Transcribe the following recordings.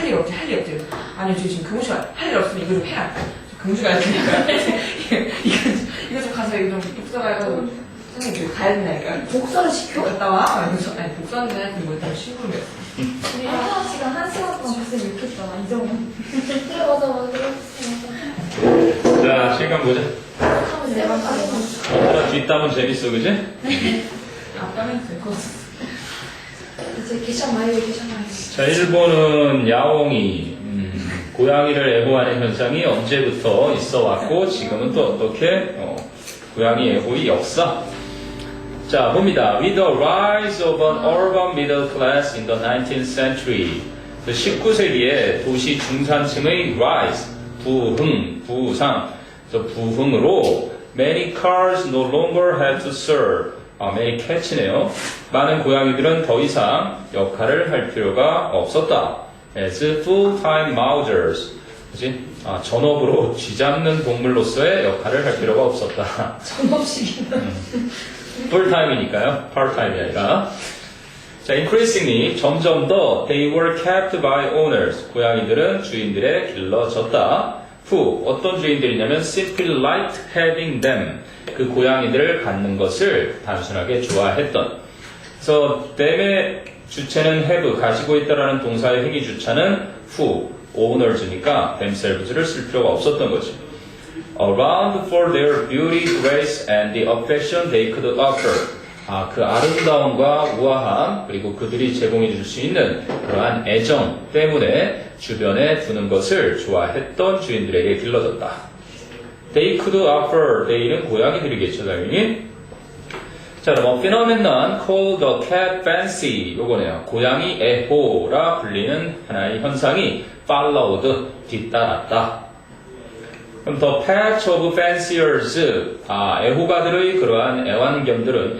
일 없지, 할 일 없지. 아니, 저 지금 근무시간 할 일 없으면 이거 좀 해라. 근무시간 있으니까. 이거 좀 가서 이거 좀 독서가 해가지고, 선생님, 가야 된다니까. 복사를 시켜? 갔다 와? 그래서, 아니, 독서는 그냥 그리고 일단 쉬고 그랬어. 우리 1시간, 1시간 동안 복사 이렇게 했잖아, 이 정도. 그래, 맞아. 자, 시간 보자. 하면 내가 얘들아, 뒷담은 재밌어, 그지? 아빠는 될것 같아. 이제 계산 많이 계산 많이. 자, 일본은 야옹이, 고양이를 애호하는 현상이 언제부터 있어 왔고, 지금은 또 어떻게, 고양이 애호의 역사. 자, 봅니다. With the rise of an urban middle class in the 19th century. 19세기에 도시 중산층의 rise, 부상, 부흥으로 many cars no longer had to serve. many cat이네요. 많은 고양이들은 더 이상 역할을 할 필요가 없었다. as full-time mousers. 그치? 전업으로 쥐잡는 동물로서의 역할을 할 필요가 없었다. 전업식이다. 풀타임이니까요. 파트타임이 아니라. 자, increasingly 점점 더 they were kept by owners. 고양이들은 주인들에 길러졌다. who 어떤 주인들이냐면 simply liked having them. 그 고양이들을 갖는 것을 단순하게 좋아했던. 그래서 them의 주체는 have 가지고 있다라는 동사의 행위 주체는 who owners니까 themselves를 쓸 필요가 없었던 거죠. Around for their beauty, grace, and the affection they could offer. 그 아름다움과 우아함, 그리고 그들이 제공해 줄 수 있는 그러한 애정 때문에 주변에 두는 것을 좋아했던 주인들에게 길러졌다. They could offer, they는 고양이들이겠죠, 당연히. 자, 그럼 phenomenon called the cat fancy, 요거네요. 고양이 애호라 불리는 하나의 현상이 followed, 뒤따랐다. 그럼 the patch of fanciers, 애호가들의 그러한 애완동물들은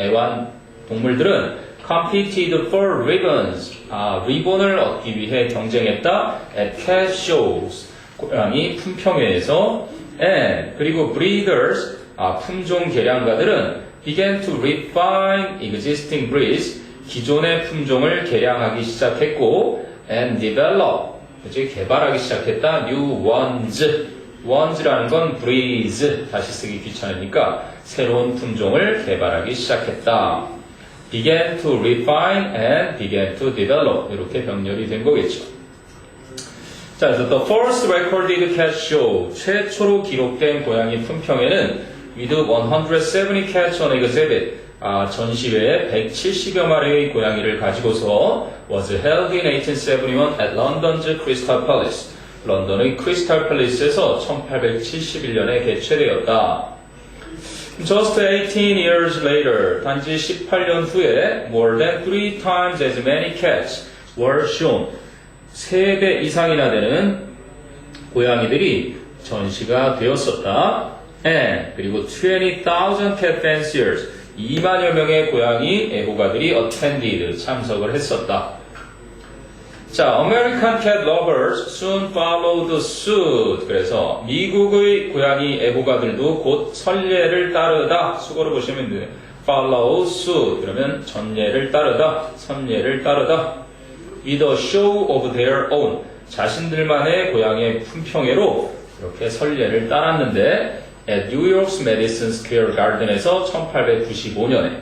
competed for ribbons, 리본을 얻기 위해 경쟁했다. at cat shows, 고양이 품평회에서. and 그리고 breeders, 품종 개량가들은 began to refine existing breeds, 기존의 품종을 개량하기 시작했고 and develop, 개발하기 시작했다. new ones라는 건 breeds, 다시 쓰기 귀찮으니까 새로운 품종을 개발하기 시작했다. began to refine and began to develop, 이렇게 병렬이 된 거겠죠. 자, 그래서 the first recorded cat show, 최초로 기록된 고양이 품평회는 with 170 cats on exhibit, 전시회에 170여 마리의 고양이를 가지고서 was held in 1871 at London's Crystal Palace. 런던의 크리스탈 팰리스에서 1871년에 개최되었다. Just 18 years later, 단지 18년 후에 more than 3 times as many cats were shown. 3배 이상이나 되는 고양이들이 전시가 되었었다. And 그리고 20,000 cat fanciers, 2만여 명의 고양이 애호가들이 attended, 참석을 했었다. 자, American cat lovers soon followed suit. 그래서 미국의 고양이 애호가들도 곧 선례를 따르다. 수거로 보시면 돼요. follow suit. 그러면 전례를 따르다, 선례를 따르다. with a show of their own. 자신들만의 고양이의 품평회로 이렇게 선례를 따랐는데 at New York's Madison Square Garden에서 1895년에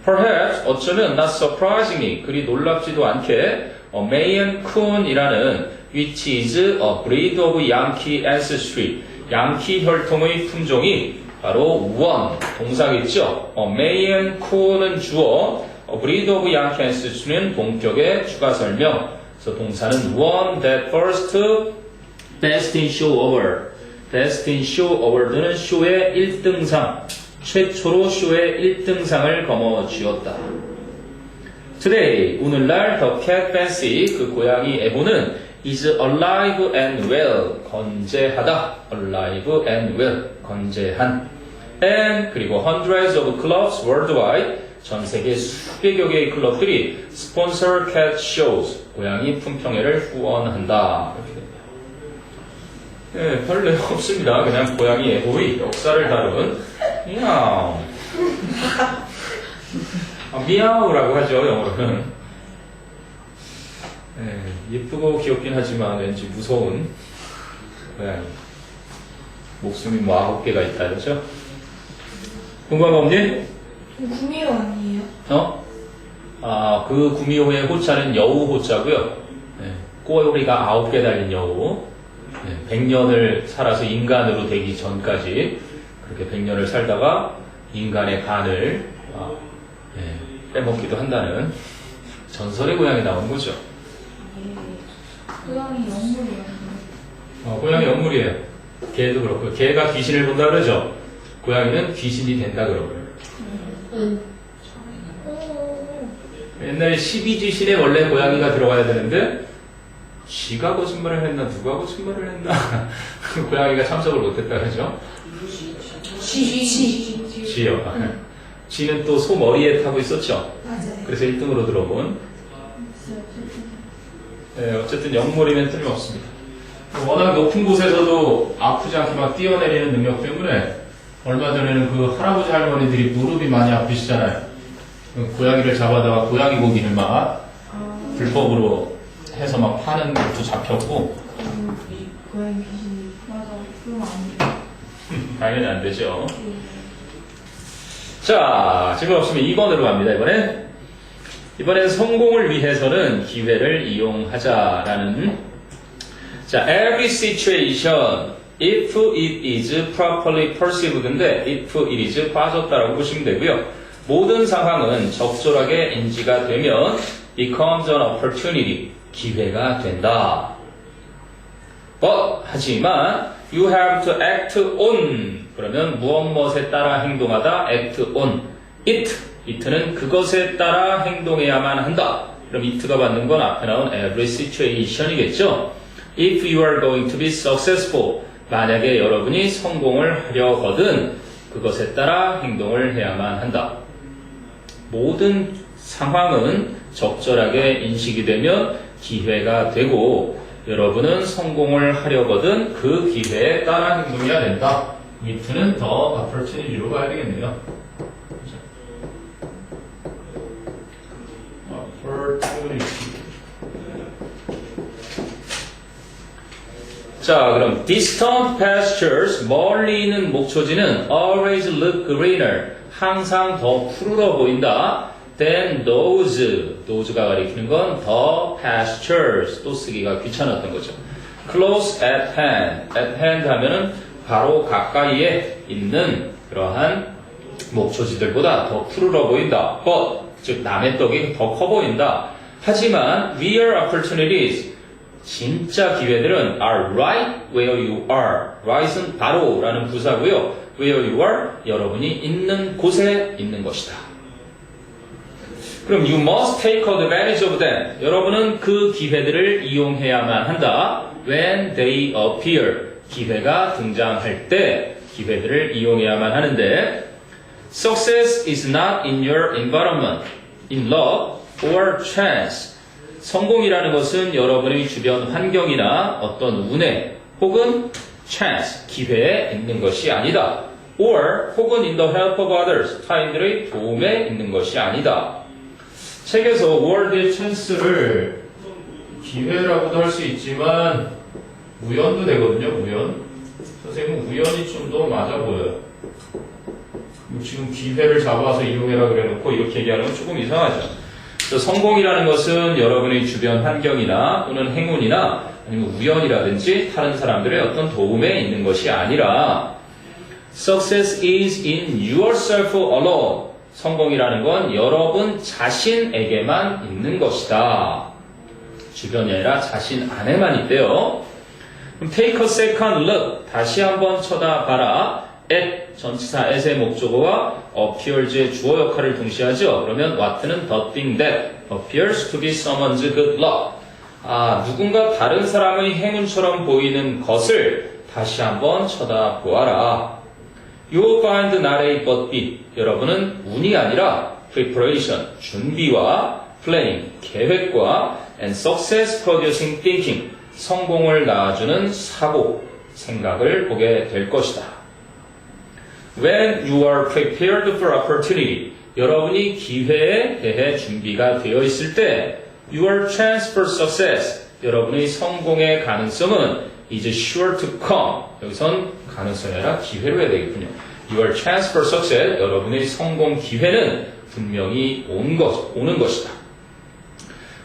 perhaps 어쩌면 not surprisingly 그리 놀랍지도 않게 Maine Coon이라는 which is a breed of Yankee ancestry, 양키 혈통의 품종이 바로 one, 동사겠죠. Maine Coon은 주어, a breed of Yankee ancestry는 동격의 추가 설명. 그래서 동사는 one that first best in show award. best in show award는 쇼의 1등상, 최초로 쇼의 1등상을 거머쥐었다. Today, 오늘날 the cat fancy, 그 고양이 애호는 is alive and well, 건재하다. alive and well, 건재한. and 그리고 hundreds of clubs worldwide, 전 세계 수백여 개의 클럽들이 sponsor cat shows, 고양이 품평회를 후원한다. 네, 별 내용 없습니다. 그냥 고양이 애호의 역사를 다룬 미야우. 미야우라고 하죠, 영어로는. 예쁘고 귀엽긴 하지만 왠지 무서운 고양이. 목숨이 뭐 9개가 있다, 그렇죠? 궁금한 거 없니? 구미호 아니에요? 그 구미호의 호자는 여우 호자고요. 꼬리가 9개 달린 여우. 100년을 살아서 인간으로 되기 전까지 그렇게 100년을 살다가 인간의 간을 빼먹기도 한다는 전설의 고양이 나온 거죠. 고양이 영물이요. 고양이 영물이에요. 개도 그렇고 개가 귀신을 본다 그러죠. 고양이는 귀신이 된다 그러고요. 옛날에 12지신에 원래 고양이가 들어가야 되는데 쥐가 거짓말을 했나 누가 거짓말을 했나 고양이가 참석을 못했다 그러죠. 쥐요. 쥐는 또 소 머리에 타고 있었죠. 맞아요. 그래서 1등으로 들어본. 어쨌든 영물이면 틀림없습니다. 워낙 높은 곳에서도 아프지 않게 막 뛰어내리는 능력 때문에 얼마 전에는 그 할아버지 할머니들이 무릎이 많이 아프시잖아요. 고양이를 잡아다가 고양이 고기를 막 불법으로 해서 막 파는 것도 잡혔고. 고양이 귀신이. 맞아. 그러면 안 돼. 당연히 안 되죠. 자, 질문 없으면 2번으로 갑니다, 이번엔 성공을 위해서는 기회를 이용하자라는. 자, every situation, if it is properly perceived인데, if it is 빠졌다라고 보시면 되고요. 모든 상황은 적절하게 인지가 되면 becomes an opportunity, 기회가 된다. But, 하지만 you have to act on, 그러면 무엇에 따라 행동하다, act on it, it는 그것에 따라 행동해야만 한다. 그럼 it가 받는 건 앞에 나온 every situation이겠죠. If you are going to be successful, 만약에 여러분이 성공을 하려거든 그것에 따라 행동을 해야만 한다. 모든 상황은 적절하게 인식이 되면 기회가 되고 여러분은 성공을 하려거든 그 기회에 따라 행동해야 된다. it는 더 opportunity로 가야 되겠네요. opportunity. 자, 그럼 distant pastures, 멀리 있는 목초지는 always look greener, 항상 더 푸르러 보인다. than those가 가리키는 건 the pastures, 또 쓰기가 귀찮았던 거죠. close at hand 하면은 바로 가까이에 있는 그러한 목초지들보다 더 푸르러 보인다. but, 즉 남의 떡이 더 커 보인다. 하지만 real opportunities, 진짜 기회들은 are right where you are. right은 바로라는 부사고요. where you are, 여러분이 있는 곳에 있는 것이다. 그럼 you must take advantage of them. 여러분은 그 기회들을 이용해야만 한다. when they appear. 기회가 등장할 때 기회들을 이용해야만 하는데 success is not in your environment, in luck or chance. 성공이라는 것은 여러분의 주변 환경이나 어떤 운에 혹은 chance, 기회에 있는 것이 아니다. or 혹은 in the help of others, 타인들의 도움에 있는 것이 아니다. 책에서 world의 chance를 기회라고도 할 수 있지만 우연도 되거든요, 우연. 선생님은 우연이 좀 더 맞아 보여요. 지금 기회를 잡아서 이용해라 그래놓고 이렇게 얘기하는 건 조금 이상하죠. 성공이라는 것은 여러분의 주변 환경이나 또는 행운이나 아니면 우연이라든지 다른 사람들의 어떤 도움에 있는 것이 아니라 Success is in yourself alone. 성공이라는 건 여러분 자신에게만 있는 것이다. 주변이 아니라 자신 안에만 있대요. 그럼 take a second look. 다시 한번 쳐다봐라. at, 전치사 at의 목적어와 appears의 주어 역할을 동시에 하죠. 그러면 what는 the thing that appears to be someone's good luck. 누군가 다른 사람의 행운처럼 보이는 것을 다시 한번 쳐다보아라. You find not A but B. 여러분은 운이 아니라 preparation, 준비와 planning, 계획과 and success producing thinking, 성공을 낳아주는 사고, 생각을 보게 될 것이다. When you are prepared for opportunity, 여러분이 기회에 대해 준비가 되어 있을 때 Your chance for success. 여러분의 성공의 가능성은 is sure to come. 여기선 가능성이 아니라 기회로 해야 되겠군요. Your chance for success. 여러분의 성공 기회는 분명히 오는 것이다.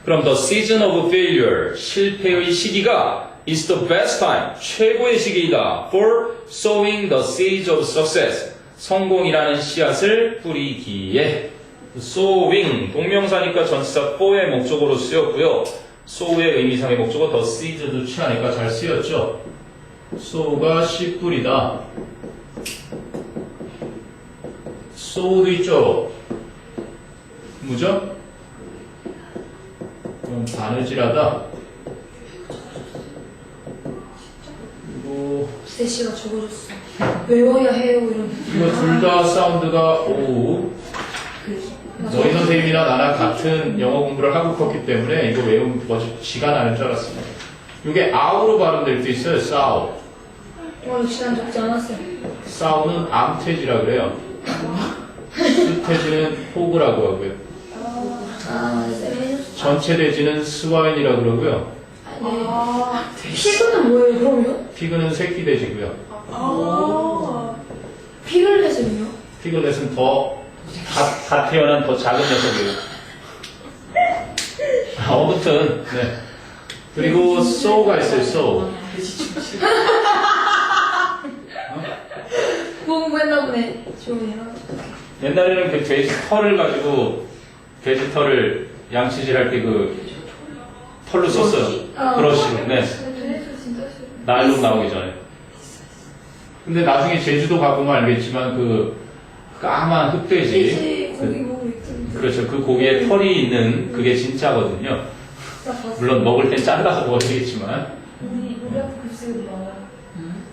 그럼 the season of failure. 실패의 시기가 is the best time. 최고의 시기이다. For sowing the seeds of success. 성공이라는 씨앗을 뿌리기에. sowing. 동명사니까 전치사 for의 목적으로 쓰였고요. sow의 의미상의 목적어 the seeds도 취하니까 잘 쓰였죠. sow가 씨 뿌리다. sow도 있죠. 뭐죠? 바느질하다. 그리고 제시가 적어줬어. 외워야 해요 이런. 이거 둘 다 사운드가 오. 너희 선생님이나 나랑 같은 영어 공부를 하고 컸기 때문에 이거 외우면 지가 나는 줄 알았습니다. 이게 아우로 발음될 때 있어요. 싸우. 역시 난 적지 않았어요. 싸우는 암태지라 그래요. 스태지는 호그라고 하고요. 네. 전체 돼지는 스와인이라 그러고요. 피그는 뭐예요 그러면? 피그는 새끼 돼지고요. 피글렛은요? 피글렛은 다 태어난 더 작은 녀석이에요. 아무튼 네. 그리고 sow가 있어요. sow. 공부했나 보네. 좋아요. 옛날에는 그 돼지 털을 가지고 돼지 털을 양치질할 때 그 털로 썼어요. 브러쉬로. 네. 진짜 싫어. 나일론 나오기 전에. 근데 나중에 제주도 가보면 알겠지만 그 까만 흑돼지. 돼지 고기 먹고 있던데. 그렇죠. 그 고기에 털이 있는 그게 진짜거든요. 물론 먹을 땐 잘라서 먹어야 되겠지만. 우리 학교 급식에도 나와요.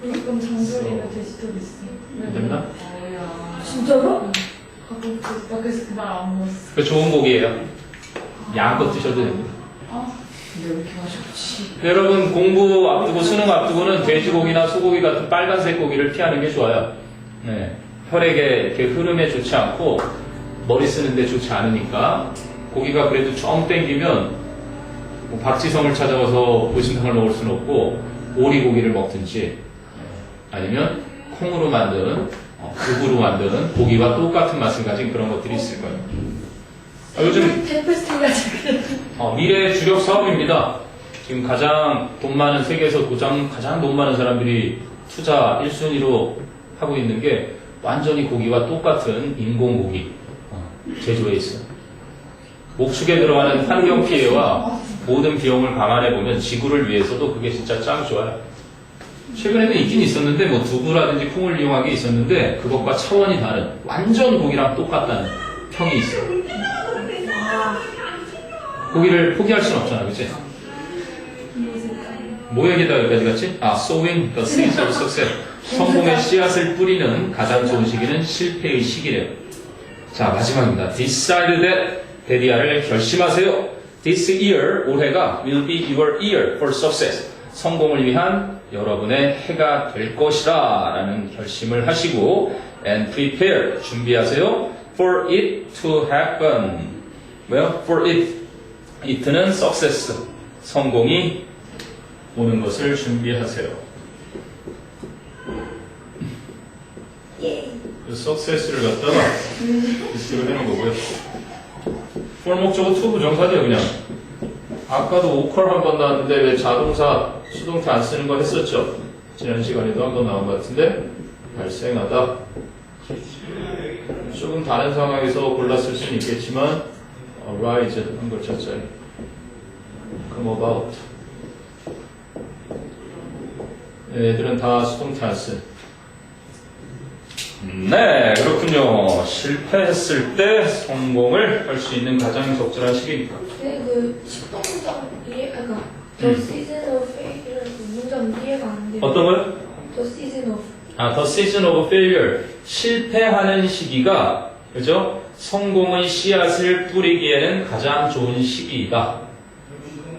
그럼 장조림에 돼지털 있어요. 됐나? 진짜로? 가끔 밖에서 그날 안 먹었어. 그 좋은 고기예요. 양껏 드셔도 됩니다. 근데 왜 이렇게 맛있지? 여러분 공부 앞두고 수능 앞두고는 돼지고기나 소고기 같은 빨간색 고기를 피하는 게 좋아요. 네. 혈액의 이렇게 흐름에 좋지 않고 머리 쓰는데 좋지 않으니까 고기가 그래도 좀 땡기면 뭐 박지성을 찾아가서 보신탕을 먹을 수는 없고 오리고기를 먹든지 아니면 콩으로 만든 두부로 만드는 고기와 똑같은 맛을 가진 그런 것들이 있을 거예요. 요즘 템플스테이 가지고. 미래의 주력 사업입니다. 지금 가장 돈 많은 세계에서 가장 돈 많은 사람들이 투자 1순위로 하고 있는 게 완전히 고기와 똑같은 인공고기 제조에 있어요. 목축에 들어가는 환경 피해와 모든 비용을 감안해보면 지구를 위해서도 그게 진짜 짱 좋아요. 최근에는 있긴 있었는데 뭐 두부라든지 콩을 이용한 게 있었는데 그것과 차원이 다른 완전 고기랑 똑같다는 평이 있어요. 고기를 포기할 수는 없잖아, 그치? 뭐 얘기다 여기까지 갔지? sowing the seeds of success. 성공의 씨앗을 뿌리는 가장 좋은 시기는 실패의 시기래요. 자, 마지막입니다. Decide that. 데디아를 결심하세요. This year, 올해가 will be your year for success. 성공을 위한 여러분의 해가 될 것이라 라는 결심을 하시고 and prepare, 준비하세요. For it to happen. 왜요? For it. it는 success. 성공이 오는 것을 준비하세요. success를 갖다가 디스를 해놓은 거고요. for 목적어 to 부정사죠, 그냥. 아까도 오컬 한 번 나왔는데 왜 자동사 수동태 안 쓰는 거 했었죠? 지난 시간에도 한 번 나온 것 같은데 발생하다. 조금 다른 상황에서 골랐을 수는 있겠지만 arise 한 글자짜리 come about. 얘들은 다 수동태 안 쓴. 네, 그렇군요. 실패했을 때 성공을 할 수 있는 가장 적절한 시기니까. 그 식동점 이해가 The season of failure 문장 이해가 안 돼요. 어떤 거요? The season of The season of failure. 실패하는 시기가, 그죠? 성공의 씨앗을 뿌리기에는 가장 좋은 시기이다.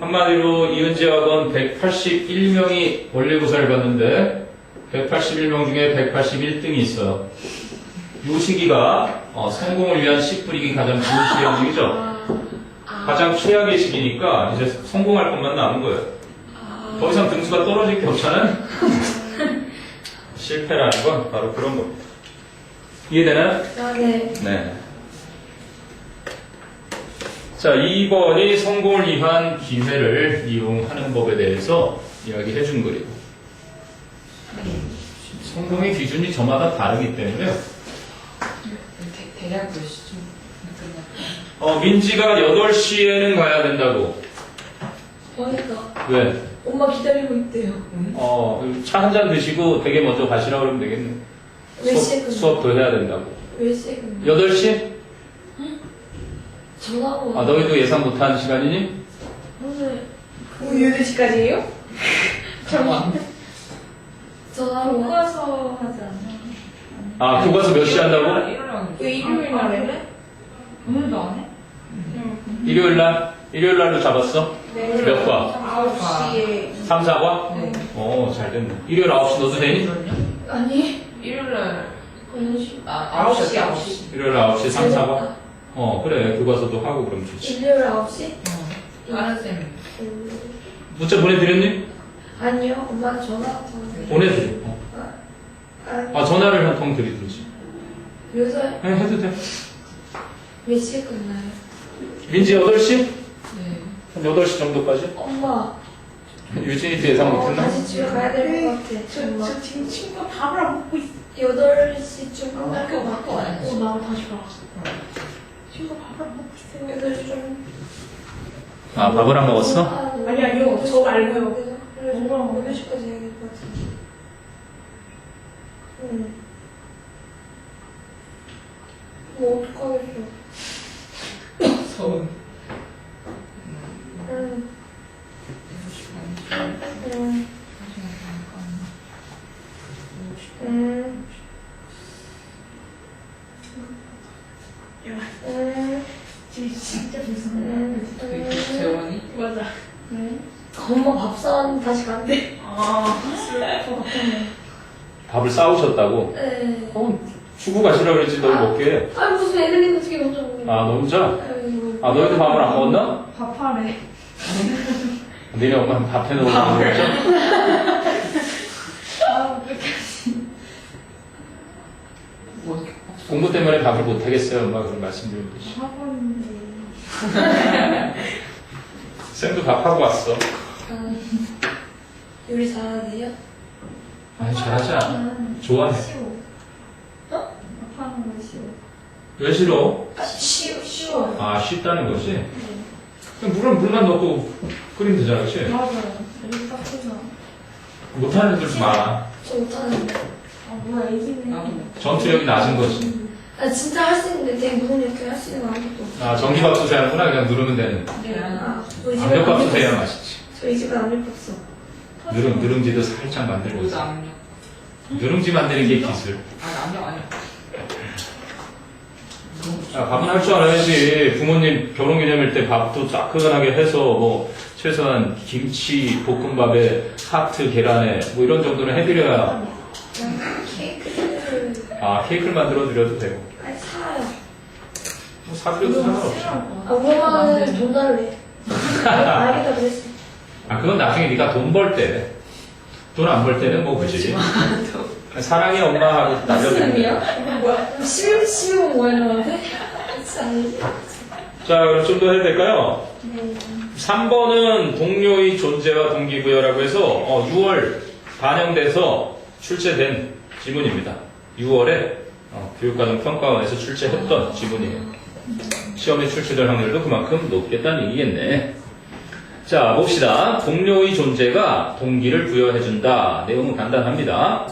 한마디로 이은재 학원 181명이 원래고사를 봤는데 181명 중에 181등이 있어요. 이 시기가 성공을 위한 씨 뿌리기 가장 좋은 시기죠. 가장 최악의 시기니까 이제 성공할 것만 남은 거예요. 더 이상 등수가 떨어질 게 없잖아요. 실패라는 건 바로 그런 겁니다. 이해되나요? 네. 네. 자, 2번이 성공을 위한 기회를 이용하는 법에 대해서 이야기해 준 거예요. 성공의 기준이 저마다 다르기 때문에 대략 몇 시쯤 끝났나? 민지가 8시에는 가야 된다고. 그러니까 왜? 엄마 기다리고 있대요. 차 한 잔 드시고 되게 먼저 가시라고 그러면 되겠네. 몇 시에 끝나? 수업 더 해야 된다고. 몇 시에 끝나? 8시? 전화하고 와. 너희도 예상 못한 시간이니? 오늘 오후 8시까지예요? 잠깐만. 전화하고 와. 교과서 하지 않나? 교과서 몇 시 한다고? 왜 일요일 날에? 오늘도 안 해? 일요일 날로 잡았어? 네. 몇 과? 9시에 3, 4과? 네. 잘 됐네. 일요일 9시 너도 되니? 아니 일요일날 9시 9시. 일요일 9시 3, 4과? 그래. 교과서도 하고 그러면 좋지. 일요일 9시? 다른 쌤. 문자 보내드렸니? 아니요 엄마 전화하고 보내드려. 아니 전화를 한 통 드리든지. 요새 해도 돼. 몇 시에 끝나요? 민지 8시? 네. 한 8시 정도까지? 엄마 유진이도 예상 못했나? 다시 집에 가야 될 것 같아 엄마 저 지금 친구가 밥을 안 먹고 있어. 8시쯤 끝날 것 같아 나 다시 가. 친구가 밥을 안 먹고 있어요. 8시 좀 밥을 안 먹었어? 아니요, 저 말고요. 그래 좀 먹으라고. 8시까지 해야 될 것 같아 뭐 어떡하겠어 서울. 응. 7시 반. 응. 응. 응. 진짜 무슨 응. 재원이? 맞아. 엄마 밥 사왔는데 다시 간대. 밥을 싸우셨다고? 네. 주고 가시라고 그랬지, 너 먹게. 아 무슨 애들이 어떻게 먼저 먹는 거야? 너 혼자? 아이고. 너희도 밥을 안 먹었나? 밥하래. 니네 엄마는 밥 해놓은 거 먹었죠? 뭐, 공부 때문에 밥을 못 하겠어요, 엄마가 그런 말씀드렸듯이. 학원인데. 쌤도 밥하고 왔어. 요리 잘하세요? 잘하지 않아. 좋아해. 쉬워. 어? 밥하는 거 쉬워. 왜 싫어? 쉬워요. 쉽다는 거지? 그냥 물만 넣고 끓이면 되잖아, 그치? 맞아요. 여기 딱 해서. 못하는 애들도 많아. 저 못하는데. 뭐야, 애기네. 나도. 전투력이 낮은 거지. 진짜 할 수 있는데 되게 무슨 이렇게 할 수 있는 거 아무것도 없어. 전기밥솥에 하는구나. 그냥 누르면 되는. 우리 집에 압력밥솥에 해야 맛있지. 저희 집에 압력밥솥. 누룽지도 살짝 만들고 그것도 있어. 압력. 누룽지 만드는 게 기술. 압력 아니야. 밥은 할 줄 알아야지. 부모님 결혼기념일 때 밥도 따끈하게 해서 뭐 최소한 김치 볶음밥에 하트 계란에 뭐 이런 정도는 해드려야. 케이크를 케이크를 만들어 드려도 되고. 아니 사요. 뭐 사드려도 상관없지. 우리 엄마는 돈 달래. 알겠다 그랬어. 그건 나중에 네가 돈 벌 때. 돈 안 벌 때는 뭐 그지. 사랑의 엄마하고 날려드리는 거야. 이거 뭐야? 11원 뭐야 너한테? 진짜 아니지. 자, 그럼 좀 더 해도 될까요? 네. 3번은 동료의 존재와 동기부여라고 해서 6월 반영돼서 출제된 지문입니다. 6월에 교육과정 평가원에서 출제했던 지문이에요. 시험에 출제될 확률도 그만큼 높겠다는 얘기겠네. 자, 봅시다. 동료의 존재가 동기를 부여해준다. 내용은 간단합니다.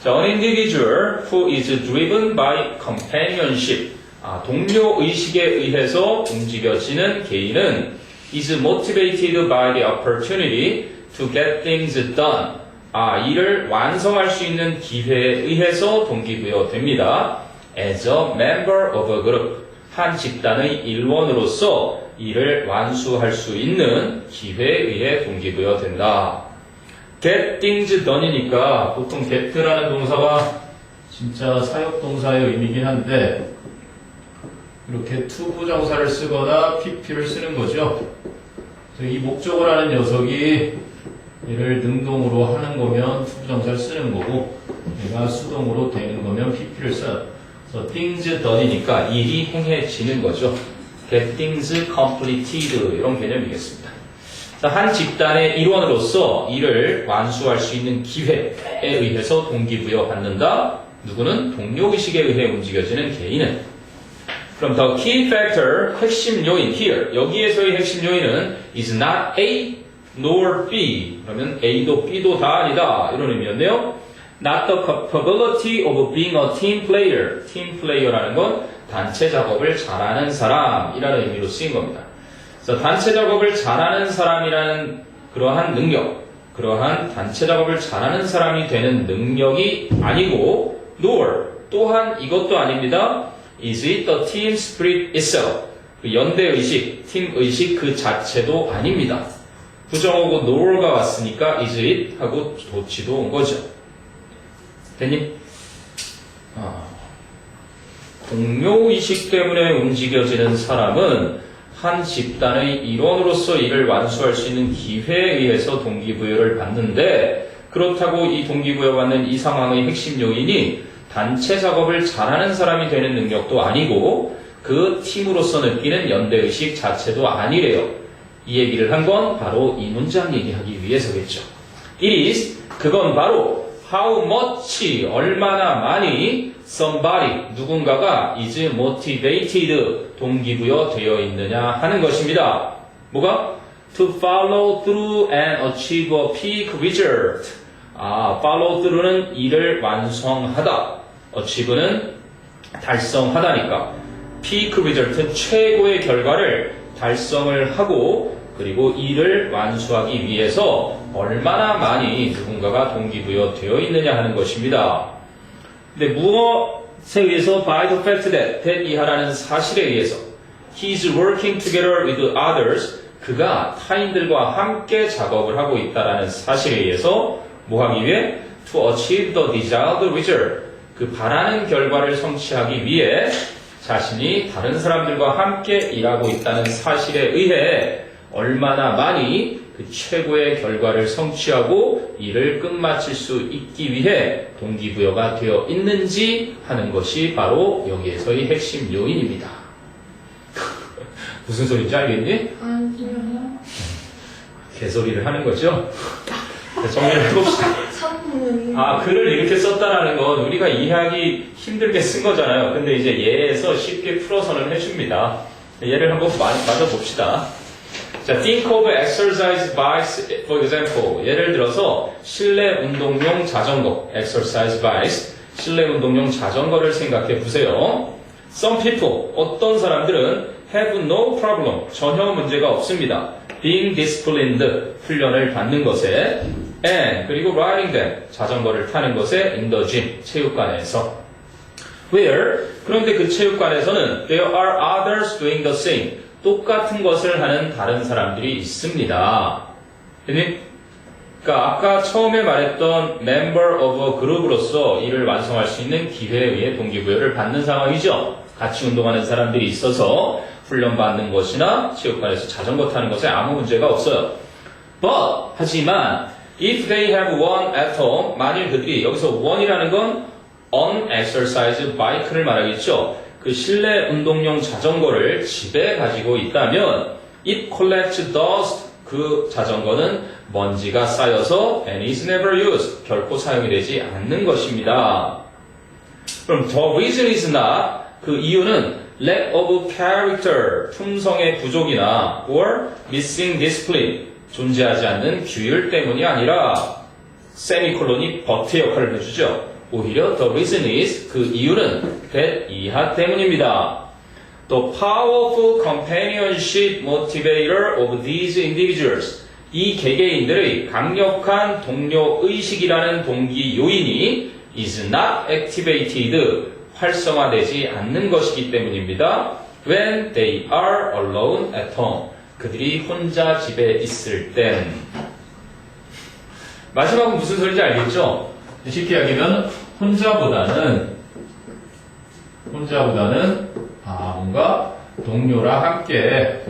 자, an individual who is driven by companionship. 동료 의식에 의해서 움직여지는 개인은 is motivated by the opportunity to get things done. 일을 완성할 수 있는 기회에 의해서 동기부여됩니다. As a member of a group. 한 집단의 일원으로서 일을 완수할 수 있는 기회에 의해 동기부여된다. get things done이니까 보통 get라는 동사가 진짜 사역동사의 의미긴 한데 이렇게 to 부정사를 쓰거나 pp를 쓰는 거죠. 그래서 이 목적어라는 녀석이 얘를 능동으로 하는 거면 to 부정사를 쓰는 거고 얘가 수동으로 되는 거면 pp를 써요. 그래서 things done이니까 일이 행해지는 거죠. get things completed 이런 개념이겠습니다. 자, 한 집단의 일원으로서 일을 완수할 수 있는 기회에 의해서 동기부여받는다. 누구는 동료의식에 의해 움직여지는 개인은. 그럼 the key factor, 핵심 요인 here. 여기에서의 핵심 요인은 is not A nor B. 그러면 A도 B도 다 아니다. 이런 의미였네요. Not the capability of being a team player. team player라는 건 단체 작업을 잘하는 사람이라는 의미로 쓰인 겁니다. 그래서 단체 작업을 잘하는 사람이라는 그러한 능력, 그러한 단체 작업을 잘하는 사람이 되는 능력이 아니고 nor 또한 이것도 아닙니다. Is it the team spirit itself? 그 연대의식, 팀의식 그 자체도 아닙니다. 부정어고 nor가 왔으니까 is it 하고 도치도 온 거죠. 됐니? 동료의식 때문에 움직여지는 사람은 한 집단의 일원으로서 일을 완수할 수 있는 기회에 의해서 동기부여를 받는데 그렇다고 이 동기부여받는 이 상황의 핵심 요인이 단체 작업을 잘하는 사람이 되는 능력도 아니고 그 팀으로서 느끼는 연대의식 자체도 아니래요. 이 얘기를 한 건 바로 이 문장 얘기하기 위해서겠죠. It is, 그건 바로 how much, 얼마나 많이 somebody, 누군가가 is motivated, 동기부여 되어 있느냐 하는 것입니다. 뭐가? To follow through and achieve a peak result. follow through는 일을 완성하다. achieve는 달성하다니까. peak result는 최고의 결과를 달성을 하고 그리고 일을 완수하기 위해서 얼마나 많이 누군가가 동기부여 되어 있느냐 하는 것입니다. 근데 무엇에 의해서 by the fact that 이하라는 사실에 의해서 he is working together with others 그가 타인들과 함께 작업을 하고 있다라는 사실에 의해서 뭐 하기 위해 to achieve the desired result 그 바라는 결과를 성취하기 위해 자신이 다른 사람들과 함께 일하고 있다는 사실에 의해 얼마나 많이 그 최고의 결과를 성취하고 일을 끝마칠 수 있기 위해 동기부여가 되어 있는지 하는 것이 바로 여기에서의 핵심 요인입니다. 무슨 소리인지 알겠니? 아니요. 개소리를 하는 거죠? 정리를 해봅시다. 산문. 글을 이렇게 썼다라는 건 우리가 이해하기 힘들게 쓴 거잖아요. 근데 이제 예에서 쉽게 풀어서는 해줍니다. 예를 한번 맞아 봅시다. 자, think of exercise bikes, for example. 예를 들어서 실내 운동용 자전거, exercise bikes, 실내 운동용 자전거를 생각해 보세요. Some people, 어떤 사람들은 have no problem, 전혀 문제가 없습니다. Being disciplined, 훈련을 받는 것에, and, 그리고 riding them, 자전거를 타는 것에, in the gym, 체육관에서. Where, 그런데 그 체육관에서는 there are others doing the same, 똑같은 것을 하는 다른 사람들이 있습니다. 그러니까 아까 처음에 말했던 member of a group으로서 일을 완성할 수 있는 기회에 의해 동기부여를 받는 상황이죠. 같이 운동하는 사람들이 있어서 훈련받는 것이나 체육관에서 자전거 타는 것에 아무 문제가 없어요. But, 하지만 if they have one at home, 만일 그들이 여기서 one이라는 건 unexercised bike를 말하겠죠. 그 실내 운동용 자전거를 집에 가지고 있다면 it collects dust, 그 자전거는 먼지가 쌓여서 and is never used, 결코 사용이 되지 않는 것입니다. 그럼 the reason is not, 그 이유는 lack of character, 품성의 부족이나 or missing discipline, 존재하지 않는 규율 때문이 아니라 세미콜론이 but 역할을 해주죠. 오히려 the reason is, 그 이유는 that 이하 때문입니다. The powerful companionship motivator of these individuals, 이 개개인들의 강력한 동료의식이라는 동기 요인이 is not activated, 활성화되지 않는 것이기 때문입니다. When they are alone at home, 그들이 혼자 집에 있을 땐. 마지막은 무슨 소리인지 알겠죠? 쉽게 이야기하면 혼자보다는 뭔가 동료랑 함께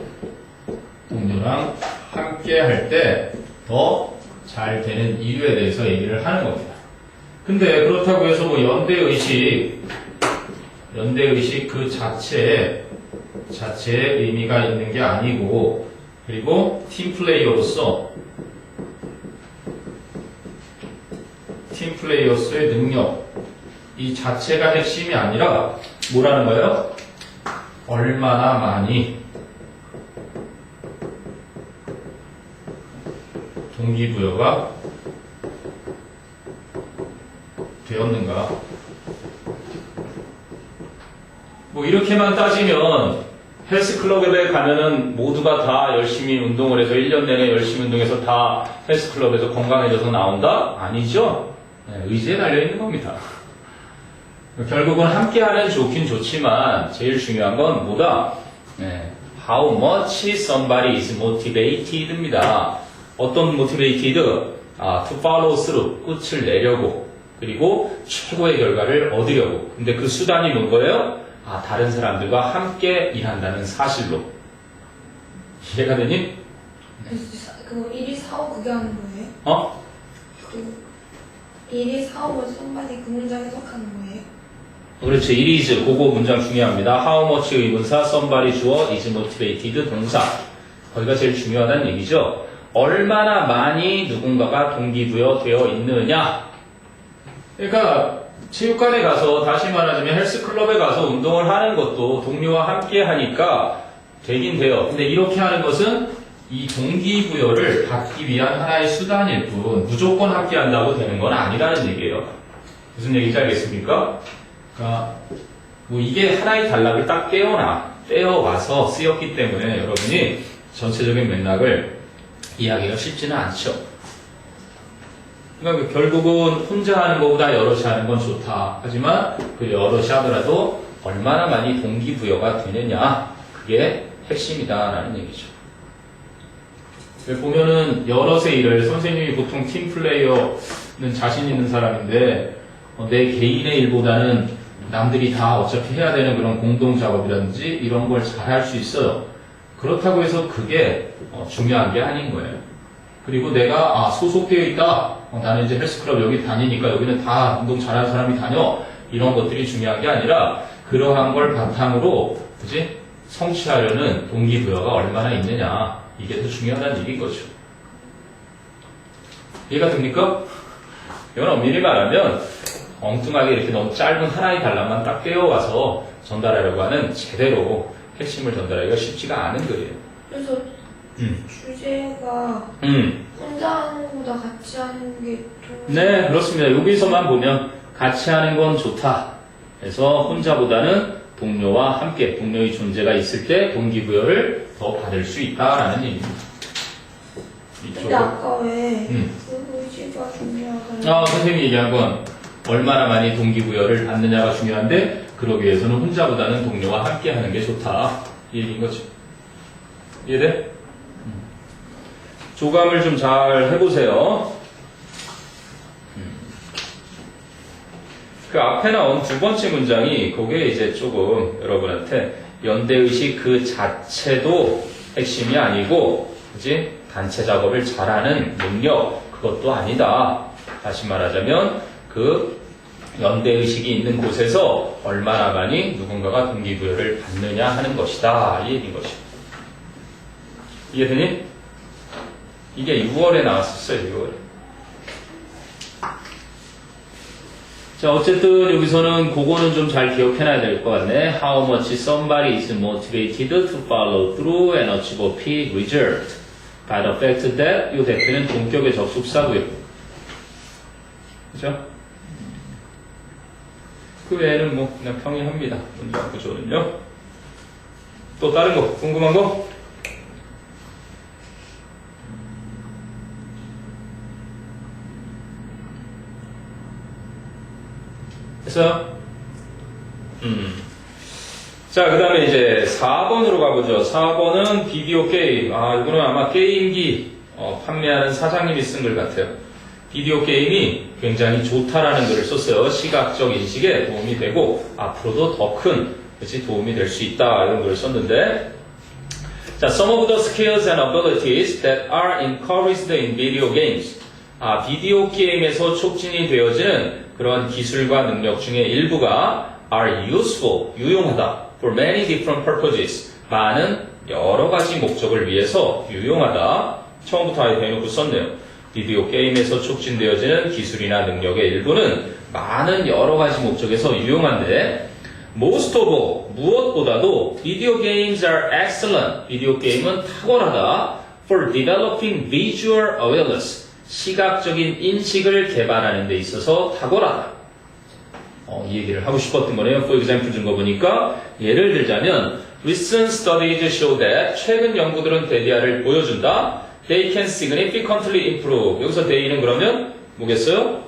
할 때 더 잘 되는 이유에 대해서 얘기를 하는 겁니다. 근데 그렇다고 해서 뭐 연대의식 그 자체에 의미가 있는 게 아니고, 그리고 팀플레이어로서의 능력, 이 자체가 핵심이 아니라 뭐라는 거예요? 얼마나 많이 동기부여가 되었는가. 뭐 이렇게만 따지면 헬스클럽에 가면은 모두가 다 열심히 운동을 해서 1년 내내 열심히 운동해서 다 헬스클럽에서 건강해져서 나온다? 아니죠. 네, 의지에 달려있는 겁니다. 결국은 함께하는 좋긴 좋지만 제일 중요한 건 뭐다? 네, how much somebody is motivated입니다. 어떤 motivated? to follow through, 끝을 내려고, 그리고 최고의 결과를 얻으려고. 근데 그 수단이 뭔 거예요? 다른 사람들과 함께 일한다는 사실로. 이해가 되니? 그거 1이 4, 5 그게 하는 거예요? 그 1이 4, 5를 somebody 그 문장 해석하는 거예요? 그렇죠. it is, 그거 문장 중요합니다. how much 의문사, somebody 주어, is motivated 동사. 거기가 제일 중요하다는 얘기죠. 얼마나 많이 누군가가 동기부여 되어 있느냐. 그러니까 체육관에 가서, 다시 말하자면 헬스클럽에 가서 운동을 하는 것도 동료와 함께 하니까 되긴 돼요. 근데 이렇게 하는 것은 이 동기부여를 받기 위한 하나의 수단일 뿐 무조건 함께 한다고 되는 건 아니라는 얘기예요. 무슨 얘기인지 알겠습니까? 그러니까 뭐 이게 하나의 단락을 딱 떼어와서 쓰였기 때문에 여러분이 전체적인 맥락을 이해하기가 쉽지는 않죠. 그러니까 결국은 혼자 하는 것보다 여럿이 하는 건 좋다. 하지만 그 여럿이 하더라도 얼마나 많이 동기부여가 되느냐, 그게 핵심이다라는 얘기죠. 보면은 여럿의 일을, 선생님이 보통 팀플레이어는 자신 있는 사람인데 내 개인의 일보다는 남들이 다 어차피 해야 되는 그런 공동작업이라든지 이런 걸 잘 할 수 있어요. 그렇다고 해서 그게 중요한 게 아닌 거예요. 그리고 내가 소속되어 있다. 나는 이제 헬스클럽 여기 다니니까 여기는 다 운동 잘하는 사람이 다녀. 이런 것들이 중요한 게 아니라 그러한 걸 바탕으로 그지? 성취하려는 동기부여가 얼마나 있느냐. 이게 더 중요하다는 얘기인 거죠. 이해가 됩니까? 이건 엄밀히 말하면 엉뚱하게 이렇게 너무 짧은 하나의 단락만 딱 떼어와서 전달하려고 하는 제대로 핵심을 전달하기가 쉽지가 않은 글이에요. 그래서 주제가 혼자 하는 것보다 같이 하는 게 좀... 네, 그렇습니다. 여기서만 보면 같이 하는 건 좋다. 그래서 혼자보다는 동료와 함께, 동료의 존재가 있을 때 동기부여를 더 받을 수 있다라는 얘기입니다. 근데 아까 왜 그 의지가 중요하다는 선생님이 얘기한 건 얼마나 많이 동기부여를 받느냐가 중요한데 그러기 위해서는 혼자보다는 동료와 함께 하는 게 좋다. 이 얘기인 거죠. 이해돼? 조감을 좀 잘 해보세요. 그 앞에 나온 두 번째 문장이 그게 이제 조금 여러분한테 연대의식 그 자체도 핵심이 아니고, 그지? 단체 작업을 잘하는 능력, 그것도 아니다. 다시 말하자면 그 연대의식이 있는 곳에서 얼마나 많이 누군가가 동기부여를 받느냐 하는 것이다. 이 얘기인 것이죠. 이해되니? 이게 6월에 나왔었어요. 6월에. 자, 어쨌든 여기서는 그거는 좀 잘 기억해놔야 될 것 같네. How much somebody is motivated to follow through and achieve a peak result by the fact that 이 대표는 동격의 접속사고요. 그죠? 그 외에는 뭐 그냥 평이합니다. 문장 구조는요. 또 다른 거 궁금한 거? 됐어요? 자, 그 다음에 이제 4번으로 가보죠. 4번은 비디오 게임. 이거는 아마 게임기 판매하는 사장님이 쓴 글 같아요. 비디오 게임이 굉장히 좋다라는 글을 썼어요. 시각적 인식에 도움이 되고 앞으로도 더 큰 그치? 도움이 될 수 있다. 이런 걸 썼는데. 자, some of the skills and abilities that are encouraged in video games. 비디오 게임에서 촉진이 되어지는 그런 기술과 능력 중에 일부가 are useful, 유용하다. for many different purposes. 많은 여러 가지 목적을 위해서 유용하다. 처음부터 아예 대놓고 썼네요. 비디오 게임에서 촉진되어지는 기술이나 능력의 일부는 많은 여러 가지 목적에서 유용한데 most of all, 무엇보다도 video games are excellent. 비디오 게임은 탁월하다. for developing visual awareness. 시각적인 인식을 개발하는 데 있어서 탁월하다. 이 얘기를 하고 싶었던 거네요. For example 준 거 보니까 예를 들자면 recent studies show that 최근 연구들은 데디아를 보여준다. They can significantly improve. 여기서 they는 그러면 뭐겠어요?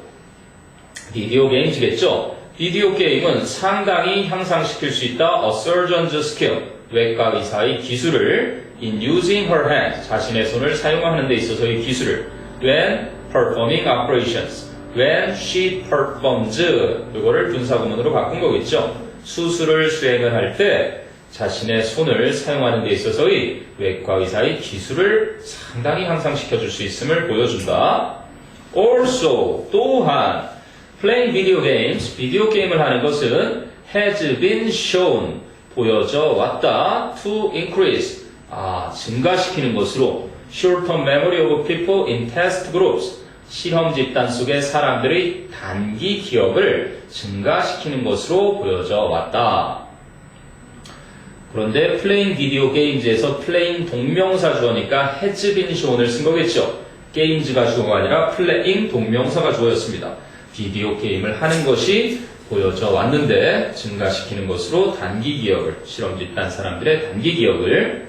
비디오 게임즈겠죠. 비디오 게임은 상당히 향상시킬 수 있다. A surgeon's skill. 외과 의사의 기술을 in using her hands. 자신의 손을 사용하는 데 있어서의 기술을 when performing operations. when she performs. 이거를 분사구문으로 바꾼 거겠죠. 수술을 수행을 할 때 자신의 손을 사용하는 데 있어서의 외과 의사의 기술을 상당히 향상시켜 줄 수 있음을 보여준다. Also, 또한 playing video games, 비디오 게임을 하는 것은 has been shown, 보여져 왔다. to increase, 증가시키는 것으로 short-term memory of people in test groups, 실험 집단 속의 사람들의 단기 기억을 증가시키는 것으로 보여져 왔다. 그런데 playing video games에서 playing 동명사 주어니까 has been shown을 쓴 거겠죠. games가 주어가 아니라 playing 동명사가 주어였습니다. 비디오 게임을 하는 것이 보여져 왔는데 증가시키는 것으로 단기 기억을, 실험 집단 사람들의 단기 기억을.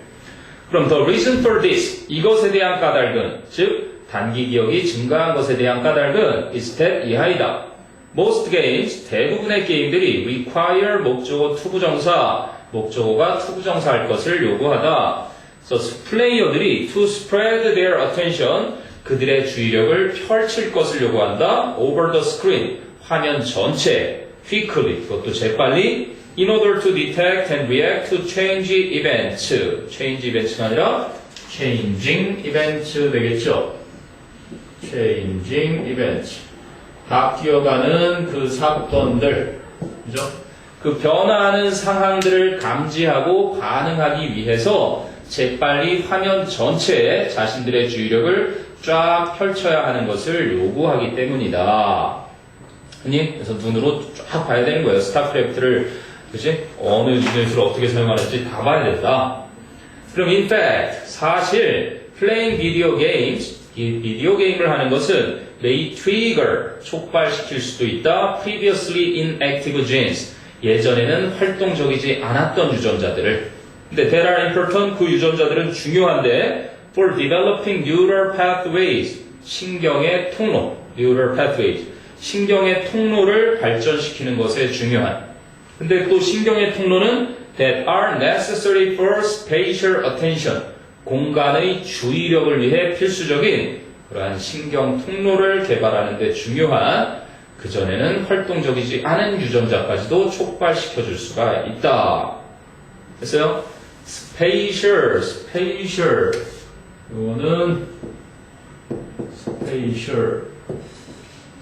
그럼 the reason for this, 이것에 대한 까닭은, 즉 단기 기억이 증가한 것에 대한 까닭은 is that 이하이다. Most games, 대부분의 게임들이 require 목적어 투부정사, 목적어가 투부정사할 것을 요구하다. 그래서 플레이어들이 to spread their attention, 그들의 주의력을 펼칠 것을 요구한다. over the screen, 화면 전체에 quickly, 그것도 재빨리 in order to detect and react to change events. change events가 아니라 changing events 되겠죠. changing events. 바뀌어가는 그 사건들, 그죠? 그 변화하는 상황들을 감지하고 반응하기 위해서 재빨리 화면 전체에 자신들의 주의력을 쫙 펼쳐야 하는 것을 요구하기 때문이다. 그래서 눈으로 쫙 봐야 되는 거예요. 스타크래프트를, 그치? 어느 유닛을 어떻게 사용하는지 다 봐야 된다. 그럼 in fact, 사실 playing video games, 이 비디오 게임을 하는 것은 may trigger, 촉발시킬 수도 있다. previously inactive genes, 예전에는 활동적이지 않았던 유전자들을. 근데 that are important, 그 유전자들은 중요한데 for developing neural pathways, 신경의 통로, neural pathways, 신경의 통로를 발전시키는 것에 중요한. 근데 또 신경의 통로는 that are necessary for spatial attention, 공간의 주의력을 위해 필수적인 그러한 신경 통로를 개발하는 데 중요한, 그전에는 활동적이지 않은 유전자까지도 촉발시켜 줄 수가 있다. 됐어요? spatial, 이거는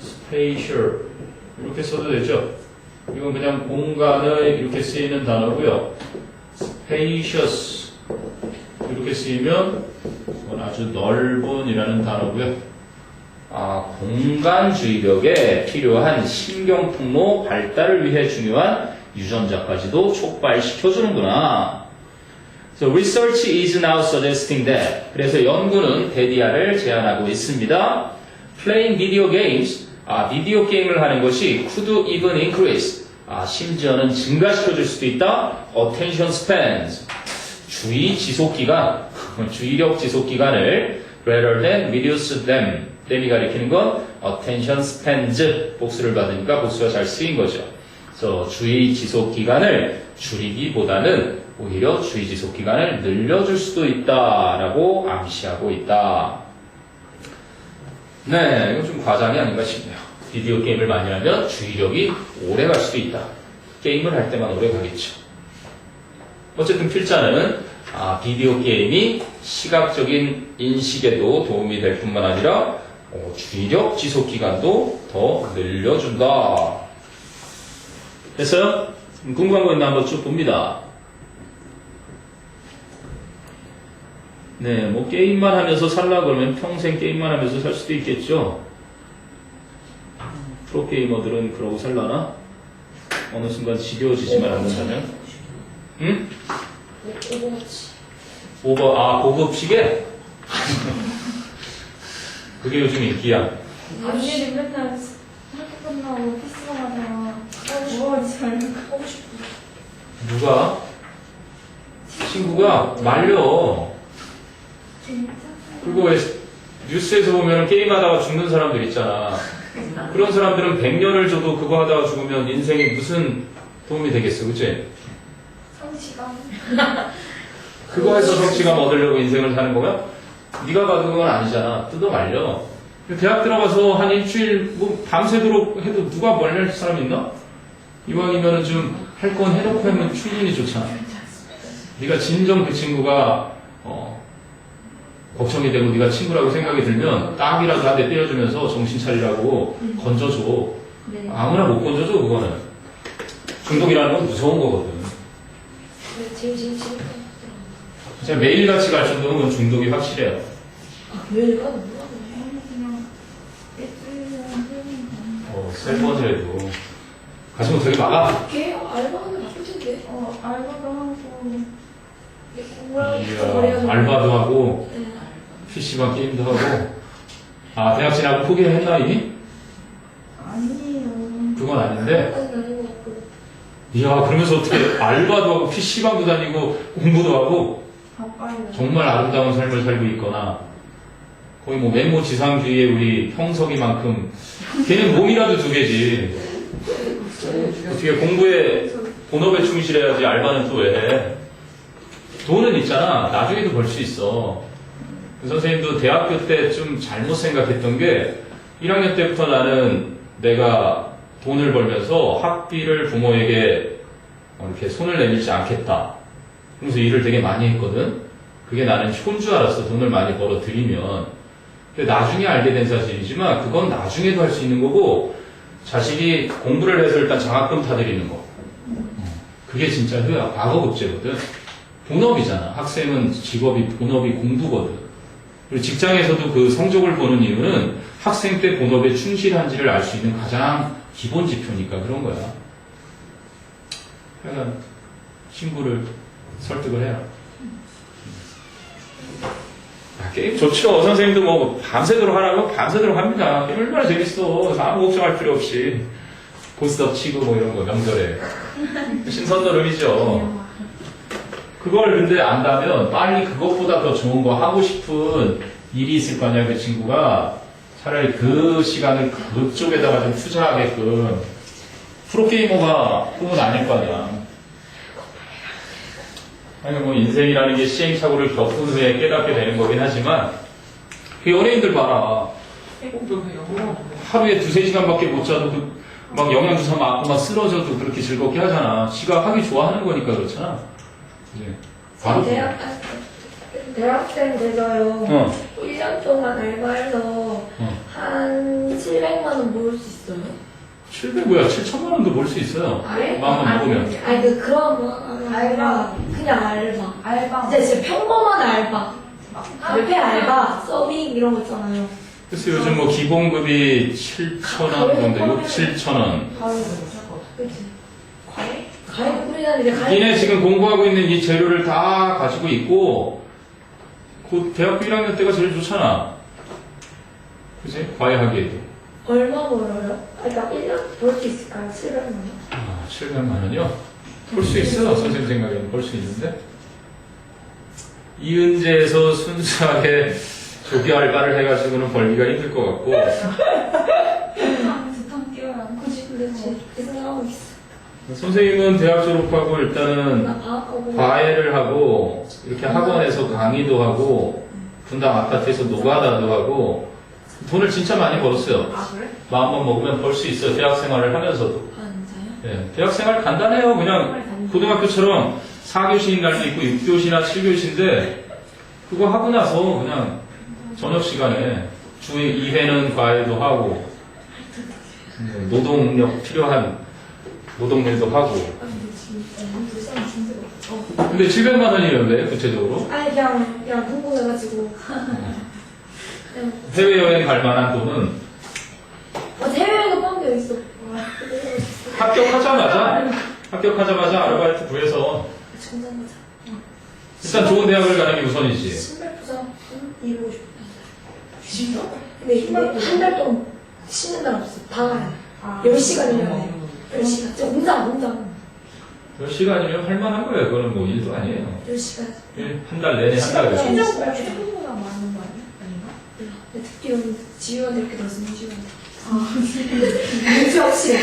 spatial 이렇게 써도 되죠? 이건 그냥 공간에 이렇게 쓰이는 단어고요. spacious 이렇게 쓰이면 이건 아주 넓은이라는 단어고요. 공간 주의력에 필요한 신경통로 발달을 위해 중요한 유전자까지도 촉발시켜주는구나. So research is now suggesting that. 그래서 연구는 데디아를 제안하고 있습니다. Playing video games, 비디오 게임을 하는 것이 could even increase, 심지어는 증가시켜줄 수도 있다. Attention spans, 주의 지속기간, 주의력 지속기간을 rather than reduce them. 댐이 가리키는 건 attention spans, 복수를 받으니까 복수가 잘 쓰인 거죠. 그래서 주의 지속기간을 줄이기보다는 오히려 주의 지속기간을 늘려줄 수도 있다라고 암시하고 있다. 네, 이건 좀 과장이 아닌가 싶네요. 비디오 게임을 많이 하면 주의력이 오래 갈 수도 있다. 게임을 할 때만 오래 가겠죠. 어쨌든 필자는 비디오 게임이 시각적인 인식에도 도움이 될 뿐만 아니라 주의력 지속 기간도 더 늘려준다. 됐어요? 궁금한 거 있나 한번 쭉 봅니다. 네, 뭐 게임만 하면서 살라 그러면 평생 게임만 하면서 살 수도 있겠죠. 프로게이머들은 그러고 살라나? 어느 순간 지겨워지지만 않는다면? 응? 오버워치. 고급 시계? 그게 요즘 인기야. 언니는 맨날 학교 끝나고 피스방 하다가 오버워치 하는 거 하고 싶어. 누가? 친구가 말려. 진짜? 그리고 왜 뉴스에서 보면 게임하다가 죽는 사람들 있잖아. 그런 사람들은 100년을 줘도 그거 하다가 죽으면 인생에 무슨 도움이 되겠어, 그치? 성취감. 그거 해서 성취감 얻으려고 인생을 사는 거면 네가 받은 건 아니잖아. 뜯어 말려. 대학 들어가서 한 일주일 뭐 밤새도록 해도 누가 말릴 사람 있나? 이왕이면은 좀 할 건 해놓고 하면 충분히 좋잖아. 네가 진정 그 친구가 걱정이 되고 네가 친구라고 생각이 들면 딱이라도 한 대 때려주면서 정신 차리라고 건져줘. 네. 아무나 못 건져줘 그거는. 중독이라는 건 무서운 거거든. 지금. 진짜 매일같이 갈 정도면 그건 중독이 확실해요. 왜 이거 뭐야? 그냥 일주일에 하는 거. 세 번을 해도 가슴은 되게 막아. 걔 알바하면 바쁠 텐데. 알바도 하고 공부하고 이야, 알바도 하고 네. PC방 게임도 하고. 대학 진학을 포기했나 이미? 아니에요. 그건 아닌데. 아직 아닌 것 같고. 이야, 그러면서 어떻게 알바도 하고 PC방도 다니고 공부도 하고 바빠요. 정말 아름다운 삶을 살고 있거나 거의 뭐 외모지상주의의 우리 형석이만큼 걔는 몸이라도 두 개지. 어떻게 공부에 본업에 충실해야지 알바는 또 왜 해? 돈은 있잖아. 나중에도 벌 수 있어. 그 선생님도 대학교 때 좀 잘못 생각했던 게 1학년 때부터 나는 내가 돈을 벌면서 학비를 부모에게 이렇게 손을 내밀지 않겠다. 그러면서 일을 되게 많이 했거든. 그게 나는 효인 줄 알았어. 돈을 많이 벌어 들이면. 근데 나중에 알게 된 사실이지만 그건 나중에도 할 수 있는 거고 자식이 공부를 해서 일단 장학금 타드리는 거. 그게 진짜 효야. 과거급제거든. 본업이잖아. 학생은 직업이 본업이 공부거든. 그리고 직장에서도 그 성적을 보는 이유는 학생 때 본업에 충실한지를 알 수 있는 가장 기본 지표니까 그런 거야. 그러니까 친구를 설득을 해라. 게임 좋죠. 선생님도 뭐 밤새도록 하라고 밤새도록 합니다. 게임 얼마나 재밌어. 아무 걱정할 필요 없이 보스업 치고 뭐 이런 거 명절에 신선노름이죠. 그걸 근데 안다면 빨리 그것보다 더 좋은 거 하고 싶은 일이 있을 거 아니야. 그 친구가 차라리 그 시간을 그쪽에다가 좀 투자하게끔 프로게이머가 꿈은 아닐 거 아니야. 아니 뭐 인생이라는 게 시행착오를 겪은 후에 깨닫게 되는 거긴 하지만 그 연예인들 봐라. 하루에 2-3시간밖에 못 자도 막 영양주사 맞고 막 쓰러져도 그렇게 즐겁게 하잖아. 지가 하기 좋아하는 거니까 그렇잖아. 이제 바로 대학생 돼서요. 1년 동안 알바해서 한 700만 원 모을 수 있어요. 700뭐야? 7천만 원도 벌 수 있어요. 마음만 먹으면. 그럼 알바. 그냥 알바. 알바. 진짜 평범한 알바. 카페 알바, 서빙 이런 거 있잖아요. 그래서 요즘 뭐 기본급이 7,000원 정도, 6, 7,000원. 그치. 과외 뿌리는 이제 과외. 니네 지금 공부하고 있는 이 재료를 다 가지고 있고, 곧 대학교 1학년 때가 제일 좋잖아. 그치? 과외하기에도. 얼마 벌어요? 그러니까 1년 벌 수 있을까요? 700만 원? 700만 원이요? 벌 수 있어. 선생님 생각에는 벌 수 있는데. 이은재에서 순수하게 조기 알바를 해가지고는 벌기가 힘들 것 같고. 두탕 뛰어야 그치, 그렇지. 그 생각하고 있어. 선생님은 대학 졸업하고 일단은 나 방학하고. 과외를 하고, 이렇게 학원에서 강의도 하고, 분당 아파트에서 노가다도 하고, 돈을 진짜 많이 벌었어요. 그래? 마음만 먹으면 벌 수 있어요. 대학 생활을 하면서도. 아, 진짜요? 예, 대학 생활 간단해요. 그냥 고등학교처럼 4교시인 날도 있고 6교시나 7교시인데 그거 하고 나서 그냥 저녁 시간에 주에 2회는 과외도 하고 노동력 필요한 노동일도 하고. 근데 700만 원이었는데 구체적으로 아니 그냥 궁금해가지고. 그냥 해외여행 갈 만한 돈은 해외에도 뻔데 있어. 합격하자마자 아르바이트 구해서 정상가자. 일단 좋은 대학을 가는 게 우선이지. 신발 부장 이루고 싶다. 진짜? 근데 한 달 동안 쉬는 날 없어. 다 10시간 일해야 돼. 10시간. 진짜 공장. 10시간이면 할만한 거예요. 그거는 뭐 일도 아니에요. 10시간. 한 달 내내 한다고 해서. 생각보다 많은 거 아닌가? 근데 듣기로는 지우한테 이렇게 들었으면 지우한테. 문제 없이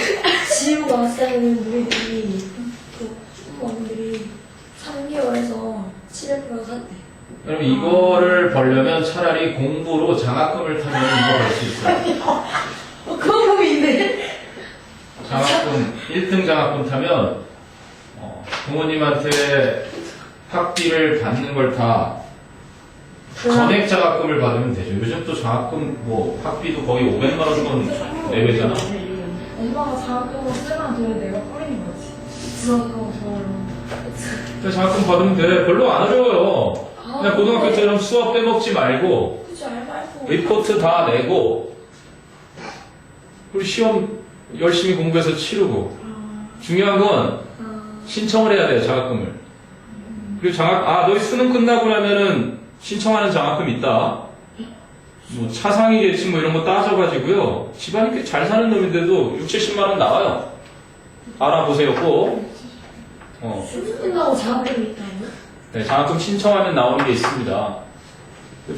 지우가 쌓이는 우리들이 그 공무원들이 3개월에서 700%가 샀대. 그럼 이거를 벌려면 차라리 공부로 장학금을 타면 이거 벌 수 있어요. 그건 고민인데. 장학금, 1등 장학금 타면 부모님한테 학비를 받는 걸 다 전액 장학금을 받으면 되죠. 요즘 또 장학금 뭐 학비도 거의 500만 원 돈 내외잖아. 엄마가 장학금을 쓰면 돈을 내가 뿌리는 거지. 그거 저로. 장학금 받으면 돼. 별로 안 어려워요. 그냥 고등학교 때처럼 수업 빼먹지 말고 그치, 알바했고. 리포트 다 내고 그리고 시험 열심히 공부해서 치르고 중요한 건 신청을 해야 돼요. 장학금을. 그리고 너희 수능 끝나고 나면은 신청하는 장학금 있다. 뭐 차상위계층 뭐 이런 거 따져가지고요. 집안이 꽤 잘 사는 놈인데도 6, 70만 원 나와요. 알아보세요 꼭. 수능 끝나고 장학금이 있다고? 네, 장학금 신청하면 나오는 게 있습니다.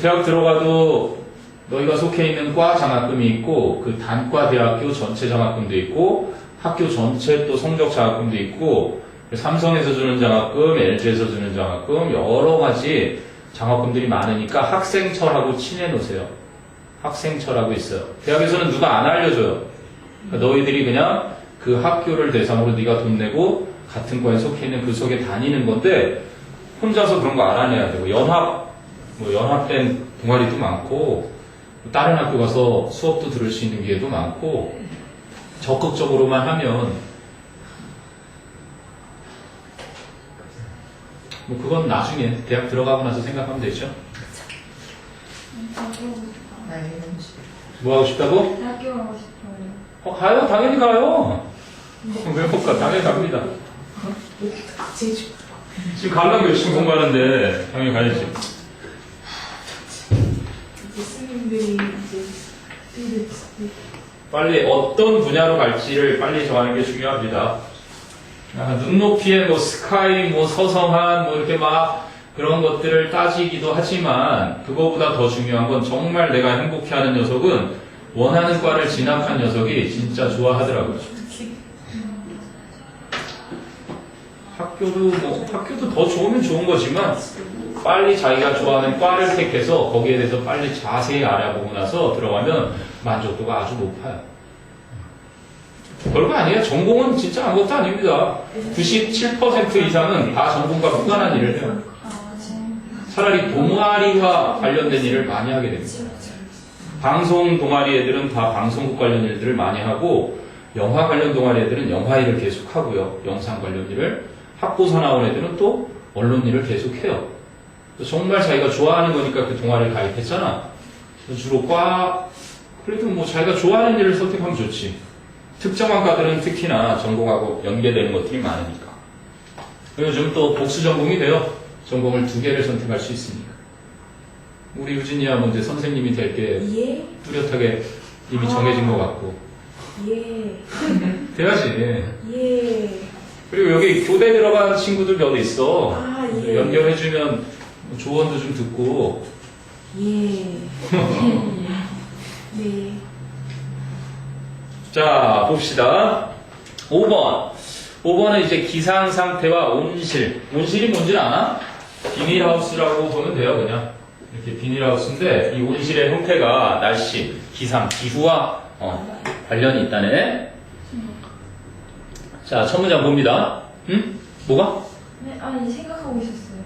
대학 들어가도 너희가 속해 있는 과 장학금이 있고 그 단과 대학교 전체 장학금도 있고 학교 전체 또 성적 장학금도 있고 삼성에서 주는 장학금, LG에서 주는 장학금 여러 가지 장학금들이 많으니까 학생처라고 친해놓으세요. 학생처라고 있어요. 대학에서는 누가 안 알려줘요. 그러니까 너희들이 그냥 그 학교를 대상으로 네가 돈 내고 같은 과에 속해 있는 그 속에 다니는 건데 혼자서 그런 거 알아내야 되고 연합된 동아리도 많고 다른 학교 가서 수업도 들을 수 있는 기회도 많고 적극적으로만 하면 뭐 그건 나중에 대학 들어가고 나서 생각하면 되죠. 뭐 하고 싶다고? 대학교 가고 싶어요. 가요. 당연히 가요. 왜 못 가? 당연히 갑니다. 지금 가려고 열심히 공부하는데 당연히 가야지. 스님들이 이제 빨리 어떤 분야로 갈지를 빨리 정하는 게 중요합니다. 눈높이에 뭐 스카이, 뭐 서성한, 뭐 이렇게 막 그런 것들을 따지기도 하지만 그거보다 더 중요한 건 정말 내가 행복해하는 녀석은 원하는 과를 진학한 녀석이 진짜 좋아하더라고요. 학교도 더 좋으면 좋은 거지만 빨리 자기가 좋아하는 과를 택해서 거기에 대해서 빨리 자세히 알아보고 나서 들어가면 만족도가 아주 높아요. 별거 아니에요. 전공은 진짜 아무것도 아닙니다. 97% 이상은 다 전공과 무관한 일을 해요. 차라리 동아리와 관련된 일을 많이 하게 됩니다. 방송 동아리 애들은 다 방송국 관련 일들을 많이 하고 영화 관련 동아리 애들은 영화 일을 계속 하고요. 영상 관련 일을. 학부사 나온 애들은 또 언론 일을 계속 해요. 정말 자기가 좋아하는 거니까 그 동아리를 가입했잖아. 주로 그래도 뭐 자기가 좋아하는 일을 선택하면 좋지. 특정한 과들은 특히나 전공하고 연계되는 것들이 많으니까. 요즘 또 복수 전공이 돼요. 전공을 2개를 선택할 수 있으니까. 우리 유진이야 뭐 이제 선생님이 될 게 예? 뚜렷하게 이미 정해진 것 같고. 예. 돼야지. 예. 그리고 여기 교대 들어간 친구들 몇 있어. 예. 연결해주면 조언도 좀 듣고. 예. 네. 자, 봅시다. 5번. 5번은 이제 기상 상태와 온실. 온실이 뭔지 아나? 비닐하우스라고 보면 돼요, 그냥. 이렇게 비닐하우스인데, 이 온실의 형태가 날씨, 기상, 기후와 관련이 있다네. 자, 첫 문장 봅니다. 응? 뭐가? 네, 아니 생각하고 있었어요.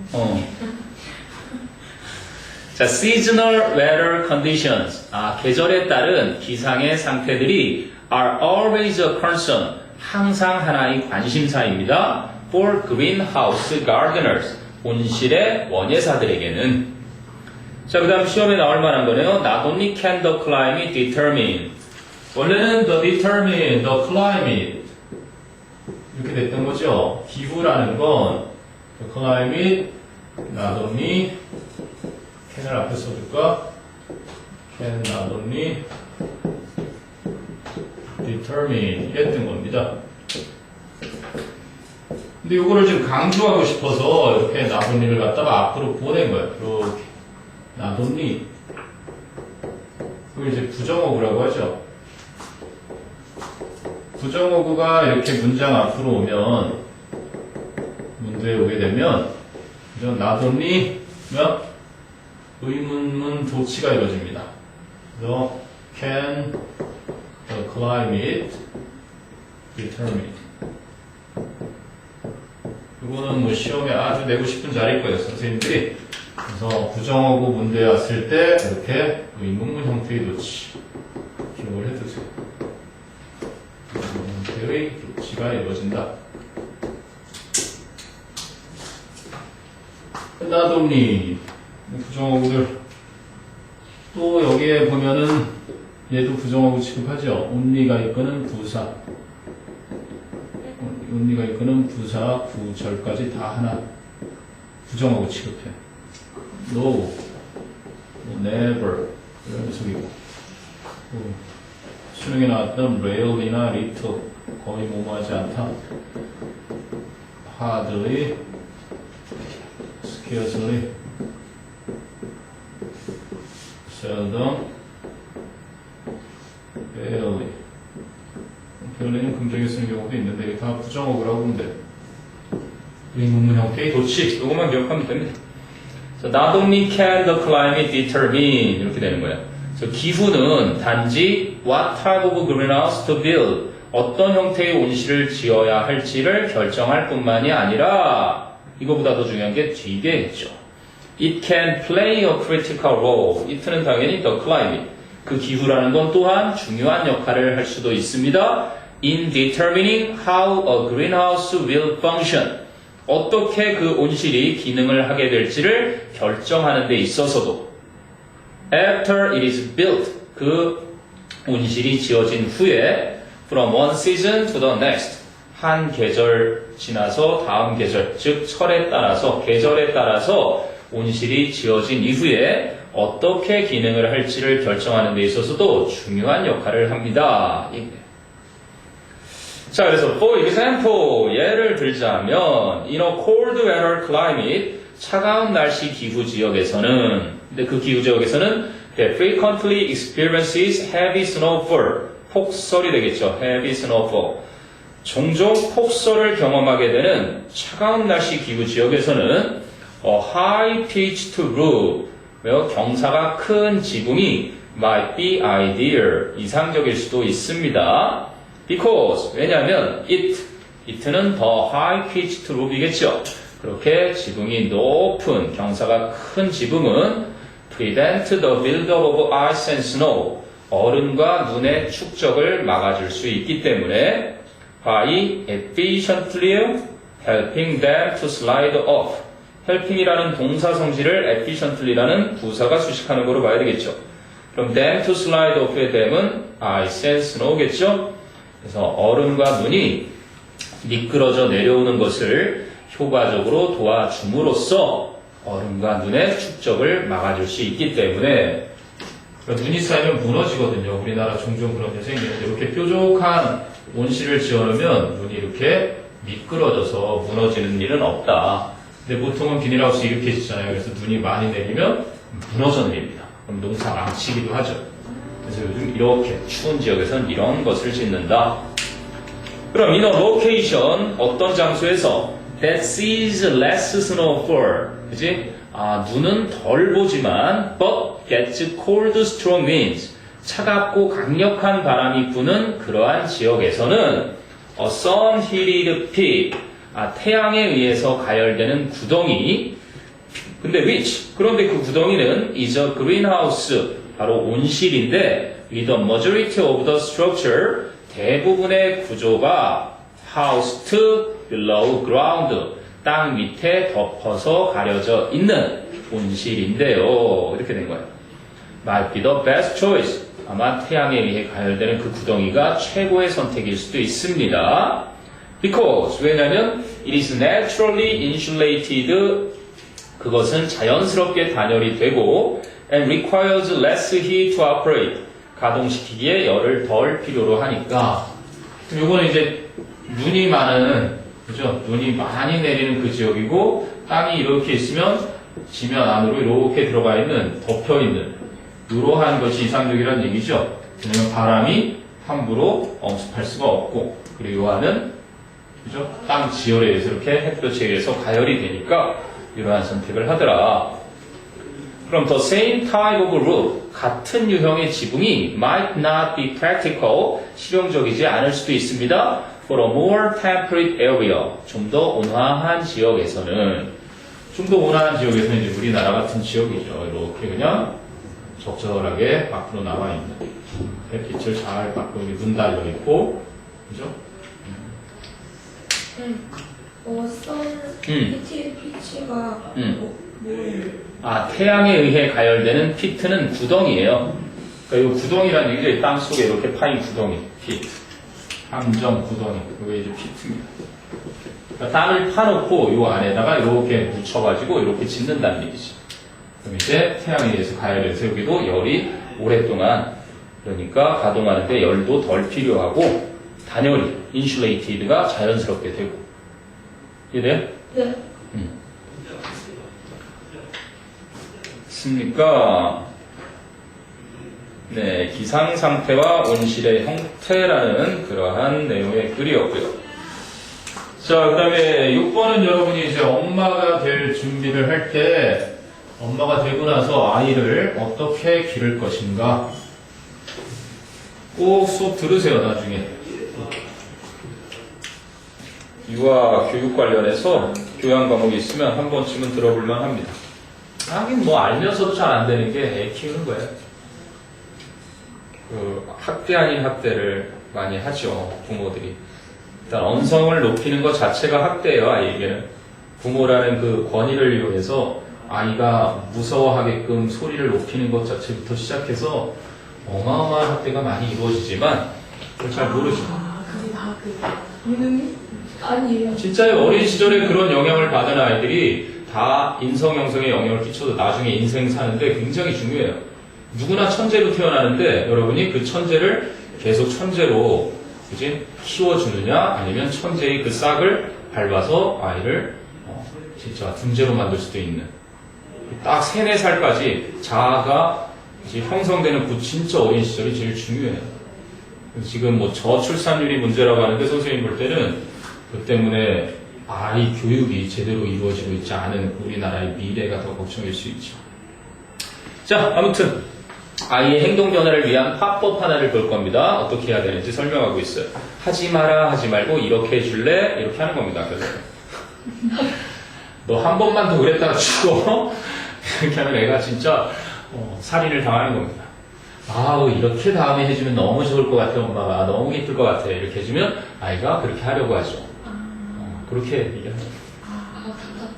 자, seasonal weather conditions. 계절에 따른 기상의 상태들이 are always a concern. 항상 하나의 관심사입니다. for greenhouse gardeners. 온실의 원예사들에게는. 자, 그 다음 시험에 나올 만한 거네요. Not only can the climate determine. 원래는 the determine, the climate. 이렇게 됐던 거죠. 기후라는 건 the climate, not only can을 앞에 써줄까? can not only determine 이랬던 겁니다. 근데 이거를 지금 강조하고 싶어서 이렇게 not only를 갖다가 앞으로 보낸 거예요. 이렇게 not only 그걸 이제 부정어구라고 하죠. 부정어구가 이렇게 문장 앞으로 오면 문제에 오게 되면 not only면 의문문 조치가 이루어집니다. 그래서 can the climate determine 이거는 뭐 시험에 아주 내고 싶은 자리일 거예요, 선생님들이. 그래서 부정어구 문제 왔을 때 이렇게 의문문 형태의 조치 기억을 해두세요. 형태의 조치가 이루어진다. 나동리 부정어구들 또 여기에 보면은 얘도 부정어구 취급하죠. only가 이끄는 부사 only가 이끄는 부사 구절까지 다 하나 부정어구 취급해. no, never 이런 녀석이고 수능에 나왔던 rarely나 little 거의 뭐뭐하지 않다 hardly scarcely seldom, barely. barely는 긍정에 쓰는 경우도 있는데 이게 다 부정어구라고 보면 돼요. 의문문 형태의 도치 이것만 기억하면 됩니다. So, not only can the climate determine 이렇게 되는 거예요. So, 기후는 단지 what type of greenhouse to build 어떤 형태의 온실을 지어야 할지를 결정할 뿐만이 아니라 이거보다 더 중요한 게 뒤에 있죠. It can play a critical role. it는 당연히 the climate. 그 기후라는 건 또한 중요한 역할을 할 수도 있습니다. In determining how a greenhouse will function. 어떻게 그 온실이 기능을 하게 될지를 결정하는 데 있어서도 After it is built. 그 온실이 지어진 후에 From one season to the next. 한 계절 지나서 다음 계절, 즉 철에 따라서 계절에 따라서 온실이 지어진 이후에 어떻게 기능을 할지를 결정하는 데 있어서도 중요한 역할을 합니다. 자, 그래서 for example 예를 들자면 in a cold weather climate 차가운 날씨 기후 지역에서는 근데 그 기후 지역에서는 that frequently experiences heavy snowfall 폭설이 되겠죠. heavy snowfall 종종 폭설을 경험하게 되는 차가운 날씨 기후 지역에서는 high-pitched roof, 경사가 큰 지붕이 might be ideal, 이상적일 수도 있습니다. Because, 왜냐하면 it는 더 high-pitched roof이겠죠. 그렇게 지붕이 높은, 경사가 큰 지붕은 prevent the buildup of ice and snow, 얼음과 눈의 축적을 막아줄 수 있기 때문에 by efficiently helping them to slide off. helping이라는 동사 성질을 efficiently라는 부사가 수식하는 거로 봐야 되겠죠. 그럼 them to slide off의 them은 ice and snow겠죠. 그래서 얼음과 눈이 미끄러져 내려오는 것을 효과적으로 도와줌으로써 얼음과 눈의 축적을 막아줄 수 있기 때문에 눈이 쌓이면 무너지거든요. 우리나라 종종 그런 게 생기는데 이렇게 뾰족한 온실을 지어놓으면 눈이 이렇게 미끄러져서 무너지는 일은 없다. 근데 보통은 비닐하우스 이렇게 짓잖아요. 그래서 눈이 많이 내리면 무너져 내립니다. 그럼 농사 망치기도 하죠. 그래서 요즘 이렇게 추운 지역에서는 이런 것을 짓는다. 그럼 in a location 어떤 장소에서 that sees less snowfall 그지? 눈은 덜 보지만 but gets cold strong winds 차갑고 강력한 바람이 부는 그러한 지역에서는 a sun-heated pit 태양에 의해서 가열되는 구덩이. 근데 그런데 그 구덩이는 is a greenhouse, 바로 온실인데 with the majority of the structure, 대부분의 구조가 housed below ground, 땅 밑에 덮어서 가려져 있는 온실인데요. 이렇게 된 거예요. Might be the best choice. 아마 태양에 의해 가열되는 그 구덩이가 최고의 선택일 수도 있습니다. Because, 왜냐하면 it is naturally insulated, 그것은 자연스럽게 단열이 되고 and requires less heat to operate, 가동시키기에 열을 덜 필요로 하니까. 요거는 이제 눈이 많은, 그죠? 눈이 많이 내리는 그 지역이고 땅이 이렇게 있으면 지면 안으로 이렇게 들어가 있는, 덮여 있는 이러한 것이 이상적이라는 얘기죠. 왜냐면 바람이 함부로 엄습할 수가 없고, 그리고 이 안은 그죠? 땅 지열에 의해서 이렇게 햇볕에 의해서 가열이 되니까 이러한 선택을 하더라. 그럼 the same type of roof, 같은 유형의 지붕이 might not be practical, 실용적이지 않을 수도 있습니다. For a more temperate area, 좀 더 온화한 지역에서는, 좀 더 온화한 지역에서는 이제 우리나라 같은 지역이죠. 이렇게 그냥 적절하게 밖으로 나와 있는, 햇빛을 잘 밖으로 눈 달려 있고, 그죠? 피치가 뭐예요? 태양에 의해 가열되는 피트는 구덩이에요. 그러니까 이 구덩이라는 얘기죠. 땅 속에 이렇게 파인 구덩이, 피트. 함정 구덩이, 이게 이제 피트입니다. 그러니까 땅을 파놓고 이 안에다가 이렇게 묻혀가지고 이렇게 짓는다는 얘기죠. 그럼 이제 태양에 의해서 가열돼서 여기도 열이 오랫동안, 그러니까 가동하는데 열도 덜 필요하고 단열이, 인슐레이티드가 자연스럽게 되고. 이해돼요? 네. 있습니까? 네, 기상 상태와 온실의 형태라는 그러한 내용의 글이었고요. 자, 그 다음에 6번은 여러분이 이제 엄마가 될 준비를 할 때, 엄마가 되고 나서 아이를 어떻게 기를 것인가. 꼭 수업 들으세요, 나중에. 유아 교육 관련해서 교양 과목이 있으면 한 번쯤은 들어볼만 합니다. 하긴 뭐 알면서도 잘 안 되는 게 애 키우는 거예요. 그 학대 아닌 학대를 많이 하죠, 부모들이. 일단 언성을 높이는 것 자체가 학대예요, 아이에게는. 부모라는 그 권위를 이용해서 아이가 무서워하게끔 소리를 높이는 것 자체부터 시작해서 어마어마한 학대가 많이 이루어지지만 그걸 잘 모르죠. 그게 다 이름이? 아니에요. 진짜요. 어린 시절에 그런 영향을 받은 아이들이 다 인성 형성에 영향을 끼쳐도 나중에 인생 사는데 굉장히 중요해요. 누구나 천재로 태어나는데 여러분이 그 천재를 계속 천재로 그지 키워주느냐, 아니면 천재의 그 싹을 밟아서 아이를 진짜 둔재로 만들 수도 있는, 딱 3, 4살까지 자아가 이제 형성되는 그 진짜 어린 시절이 제일 중요해요. 지금 뭐 저출산율이 문제라고 하는데 선생님 볼 때는 그 때문에 아이 교육이 제대로 이루어지고 있지 않은 우리나라의 미래가 더 걱정일 수 있죠. 자, 아무튼 아이의 행동 변화를 위한 화법 하나를 볼 겁니다. 어떻게 해야 되는지 설명하고 있어요. 하지 마라, 하지 말고 이렇게 해줄래? 이렇게 하는 겁니다. 그래서 너 한 번만 더 그랬다가 죽어? 이렇게 하면 애가 진짜 살인을 당하는 겁니다. 아우, 이렇게 다음에 해주면 너무 좋을 것 같아, 엄마가. 너무 기쁠 것 같아. 이렇게 해주면 아이가 그렇게 하려고 하죠. 그렇게 얘기하죠. 답답해.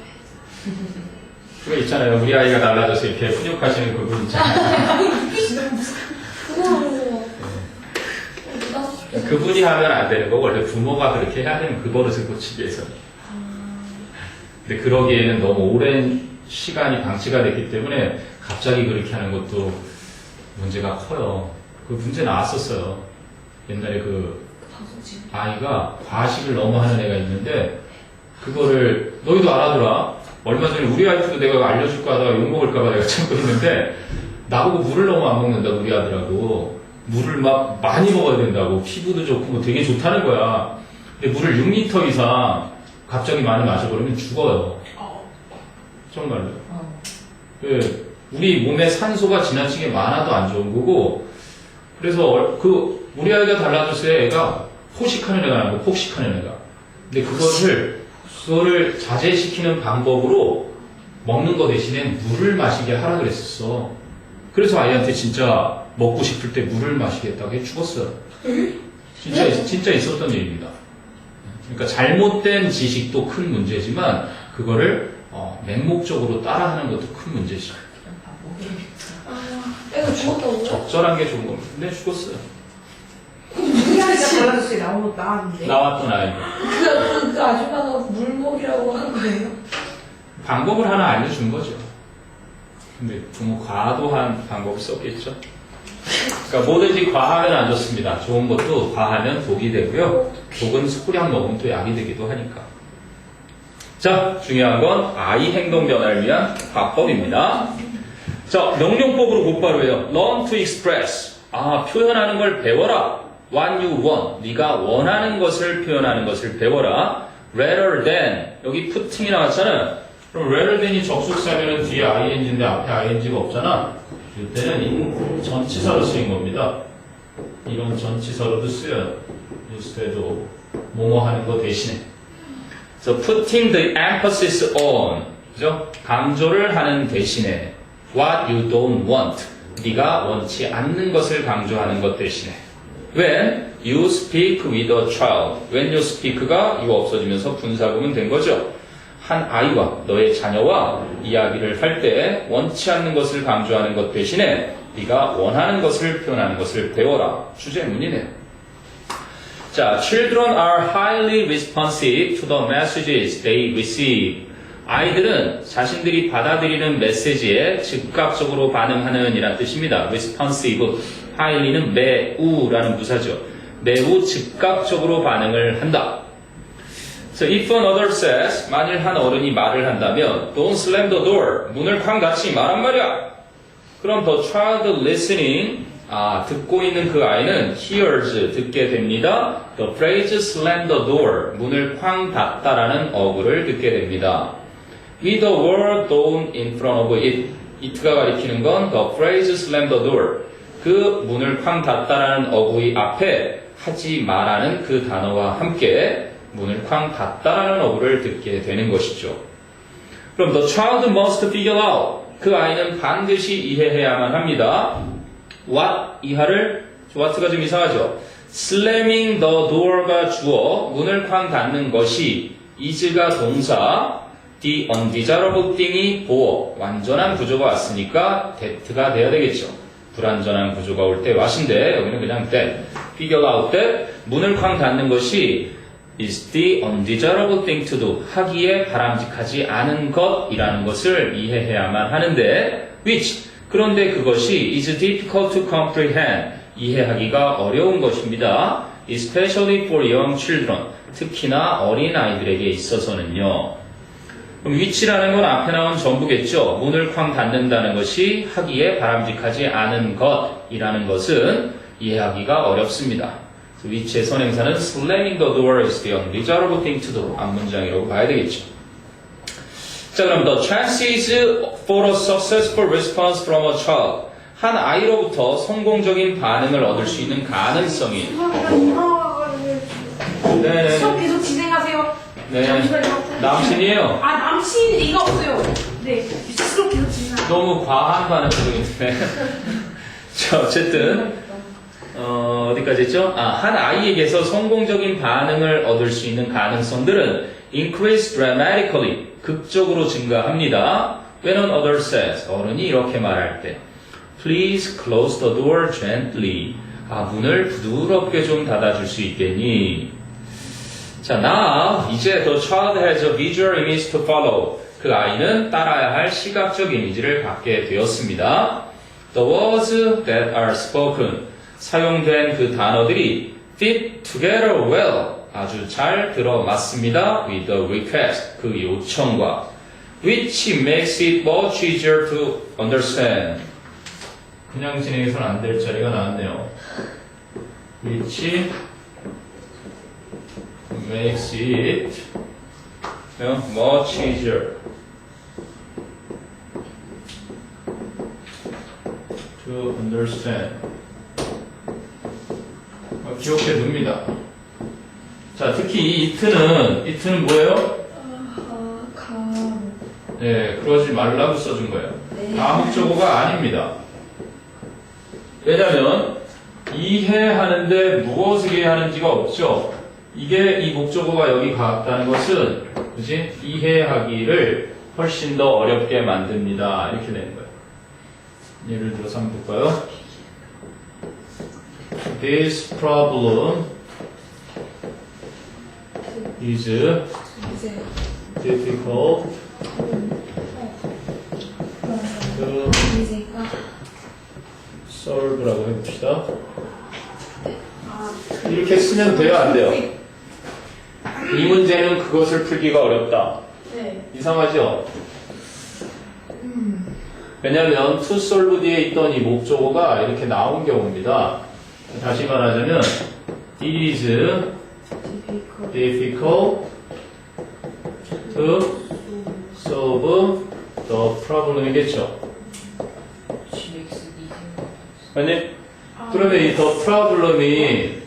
그거 있잖아요. 우리 아이가 달라져서 이렇게 훈육하시는 그분 있잖아요. 그거 그분이 하면 안 되는 거. 원래 부모가 그렇게 해야 되는 그 버릇을 고치기 위해서는. 근데 그러기에는 너무 오랜 시간이 방치가 됐기 때문에 갑자기 그렇게 하는 것도 문제가 커요. 그 문제 나왔었어요. 옛날에 그 아이가 과식을 너무 하는 애가 있는데 그거를 너희도 알아더라. 얼마 전에 우리 아이도 내가 알려줄까 하다가 욕먹을까봐 내가 참고 있는데 나보고 물을 너무 안 먹는다, 우리 아들하고. 물을 막 많이 먹어야 된다고. 피부도 좋고 뭐 되게 좋다는 거야. 근데 물을 6리터 이상 갑자기 많이 마셔버리면 죽어요. 정말로. 우리 몸에 산소가 지나치게 많아도 안 좋은 거고, 그래서 우리 아이가 달라졌을 때 애가 포식하는 애가 나고 폭식하는 애가. 근데 그것을 그거를 자제시키는 방법으로 먹는 거 대신에 물을 마시게 하라 그랬었어. 그래서 아이한테 진짜 먹고 싶을 때 물을 마시겠다고 해 죽었어요. 진짜 있었던 일입니다. 그러니까 잘못된 지식도 큰 문제지만 그거를 맹목적으로 따라하는 것도 큰 문제지. 애가 죽었다고요? 적절한 게 좋은 겁니다. 근데 죽었어요. 우리한테 발라줬어요. 나왔는데. 나왔던 아이. 그 아줌마가 물먹이라고 한 거예요? 방법을 하나 알려준 거죠. 근데 너무 과도한 방법을 썼겠죠. 그러니까 뭐든지 과하면 안 좋습니다. 좋은 것도 과하면 독이 되고요. 독은 소량 먹으면 또 약이 되기도 하니까. 자, 중요한 건 아이 행동 변화를 위한 화법입니다. 자, 명령법으로 곧바로 해요. Learn to express. 표현하는 걸 배워라. What you want. 네가 원하는 것을 표현하는 것을 배워라. Rather than. 여기 putting이 나왔잖아요. 그럼 rather than이 접속사면은 뒤에 ing인데 앞에 ing가 없잖아. 이때는 이 전치사로 쓰인 겁니다. 이런 전치사로도 쓰여요. 뉴스에도 뭐뭐 하는 거 대신에. So putting the emphasis on. 그죠? 강조를 하는 대신에 what you don't want. 네가 원치 않는 것을 강조하는 것 대신에. When you speak with a child. When you speak가 you 없어지면서 분사구문 된 거죠. 한 아이와 너의 자녀와 이야기를 할 때 원치 않는 것을 강조하는 것 대신에 네가 원하는 것을 표현하는 것을 배워라. 주제문이네요. 자, children are highly responsive to the messages they receive. 아이들은 자신들이 받아들이는 메시지에 즉각적으로 반응하는 이란 뜻입니다. responsive, highly는 매우라는 부사죠. 매우 즉각적으로 반응을 한다. So if another says, 만일 한 어른이 말을 한다면 Don't slam the door, 문을 쾅 닫지 말란 말이야. 그럼 the child listening, 듣고 있는 그 아이는 hears, 듣게 됩니다. The phrase slam the door, 문을 쾅 닫다라는 어구를 듣게 됩니다. With the word don't in front of it, it가 가리키는 건 the phrase slam the door, 그 문을 쾅 닫다라는 어구의 앞에 하지 마라는 그 단어와 함께 문을 쾅 닫다라는 어구를 듣게 되는 것이죠. 그럼 the child must figure out. 그 아이는 반드시 이해해야만 합니다. what 이하를 what가 좀 이상하죠. slamming the door가 주어 문을 쾅 닫는 것이 is가 동사 the undesirable thing이 보어 완전한 구조가 왔으니까 that가 돼야 되겠죠. 불완전한 구조가 올 때 what인데 여기는 그냥 that. figure out that 문을 쾅 닫는 것이 is the undesirable thing to do. 하기에 바람직하지 않은 것이라는 것을 이해해야만 하는데 which 그런데 그것이 is difficult to comprehend. 이해하기가 어려운 것입니다. especially for young children. 특히나 어린 아이들에게 있어서는요. 그럼 which라는 건 앞에 나온 전부겠죠. 문을 쾅 닫는다는 것이 하기에 바람직하지 않은 것이라는 것은 이해하기가 어렵습니다. which의 선행사는 slamming the door is the undesirable thing to do. 앞문장이라고 봐야 되겠죠. 자, 그럼 the chances for a successful response from a child. 한 아이로부터 성공적인 반응을 얻을 수 있는 가능성이. 네. 수업 계속 진행하세요. 네. 잠시만요. 남친이에요. 남친이가 없어요. 네. 수업 계속 진행하세요. 너무 과한 반응 보이는데. 자, 어쨌든. 어디까지 했죠? 한 아이에게서 성공적인 반응을 얻을 수 있는 가능성들은 increase dramatically, 극적으로 증가합니다. When another says, 어른이 이렇게 말할 때, please close the door gently. 문을 부드럽게 좀 닫아줄 수 있겠니? 자, now, 이제 the child has a visual image to follow. 그 아이는 따라야 할 시각적 이미지를 갖게 되었습니다. The words that are spoken. 사용된 그 단어들이 fit together well, 아주 잘 들어맞습니다. with the request, 그 요청과 which makes it much easier to understand. 그냥 진행해서는 안 될 자리가 나왔네요. which makes it much easier to understand. 기억해 둡니다. 자, 특히 이 it는 뭐예요? 네, 그러지 말라고 써준 거예요. 네. 다목적어가 아닙니다. 왜냐면 이해하는데 무엇을 이해하는지가 없죠. 이게 이 목적어가 여기 갔다는 것은 그지? 이해하기를 훨씬 더 어렵게 만듭니다. 이렇게 되는 거예요. 예를 들어서 한번 볼까요? This problem is 이제 difficult to 이제가 solve라고 해봅시다. 이렇게 쓰면 돼요, 안 돼요? 이 문제는 그것을 풀기가 어렵다. 네. 이상하죠? 왜냐면 to solve 뒤에 있던 이 목적어가 이렇게 나온 경우입니다. 다시 말하자면 it is difficult to solve the problem이겠죠. 아니, 그러면 이 the problem이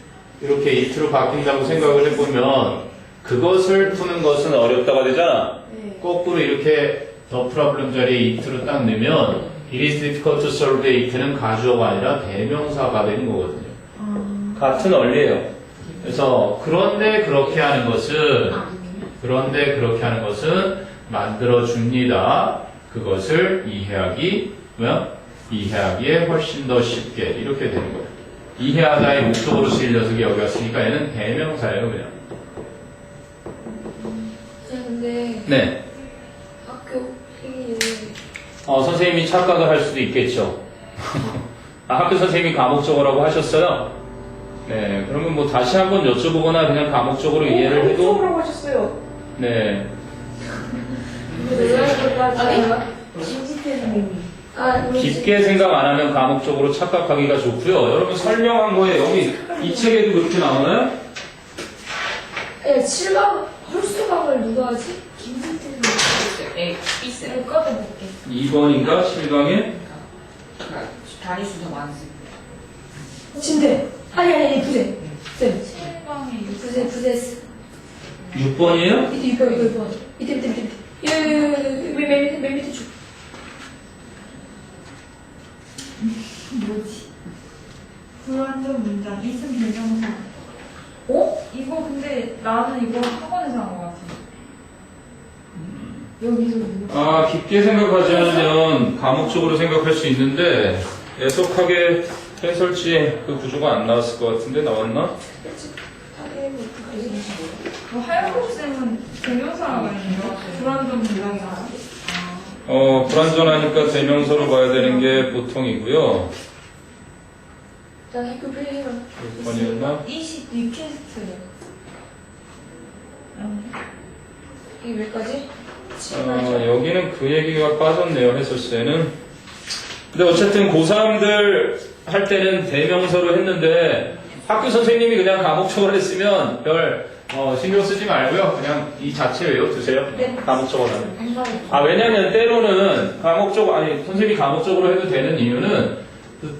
이렇게 it로 바뀐다고 생각을 해보면 그것을 푸는 것은 어렵다가 되잖아. 네. 거꾸로 이렇게 the problem 자리에 it로 딱 넣으면 it is difficult to solve it는 가주어가 아니라 대명사가 되는 거거든요. 같은 원리예요. 그래서 그런데 그렇게 하는 것은 만들어 줍니다. 그것을 이해하기에 훨씬 더 쉽게 이렇게 되는 거예요. 이해하다의 목적으로 쓰일 녀석이 여기 왔으니까 얘는 대명사예요, 그냥. 근데 네. 학교 생일에 선생님이 착각을 할 수도 있겠죠. 학교 선생님이 과목적어라고 하셨어요? 네, 그러면 뭐 다시 한번 여쭤보거나 그냥 과목적으로 이해를 해도. 뭐라고 하셨어요? 네. 김지태 선생님. 깊게 생각 안 하면 과목적으로 착각하기가 좋고요. 여러분 설명한 거에 여기 이 책에도 그렇게 나오나요? 예, 7강 홀수강을 누가 하지? 김지태 선생님. 네, 있어요. 이거 꺼내볼게. 2번인가? 7강에? 단위수 더 많습니다. 침대. 아니 부대. 쌤. 7강에 부대. 6번이에요? 이거. 밑에. 맨 밑에 줄. 뭐지? 불완전 문장, 있음 대명사. 어? 이거 근데 나는 이거 학원에서 한 것 같아. 여기서 누구? 깊게 생각하지 않으면 과목적으로 생각할 수 있는데 애석하게 해설지 그 구조가 안 나왔을 것 같은데 나왔나? 하영국 쌤은 대명사라고 했는데 불완전 문장이라. 불완전하니까 대명사로 봐야 되는 게 보통이고요. 난 학교 필리가 6번이었나? 이식 리퀘스트요. 이게 몇까지? 여기는 그 얘기가 빠졌네요, 해설서에는. 근데 어쨌든 고3들 할 때는 대명사로 했는데 학교 선생님이 그냥 과목적어로 했으면 별 신경 쓰지 말고요. 그냥 이 자체 외워두세요. 네. 과목적어라는. 왜냐면 때로는 선생님이 과목적으로 해도 되는 이유는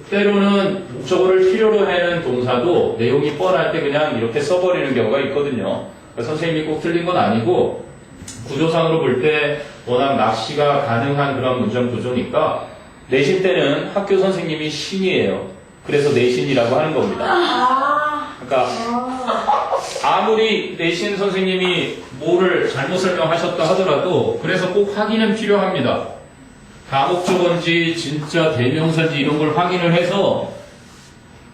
때로는 목적어를 필요로 하는 동사도 내용이 뻔할 때 그냥 이렇게 써버리는 경우가 있거든요. 그러니까 선생님이 꼭 틀린 건 아니고 구조상으로 볼 때 워낙 낚시가 가능한 그런 문장 구조니까 내신 때는 학교 선생님이 신이에요. 그래서 내신이라고 하는 겁니다. 그러니까 아무리 내신 선생님이 뭐를 잘못 설명하셨다 하더라도 그래서 꼭 확인은 필요합니다. 다목적어인지 진짜 대명사인지 이런 걸 확인을 해서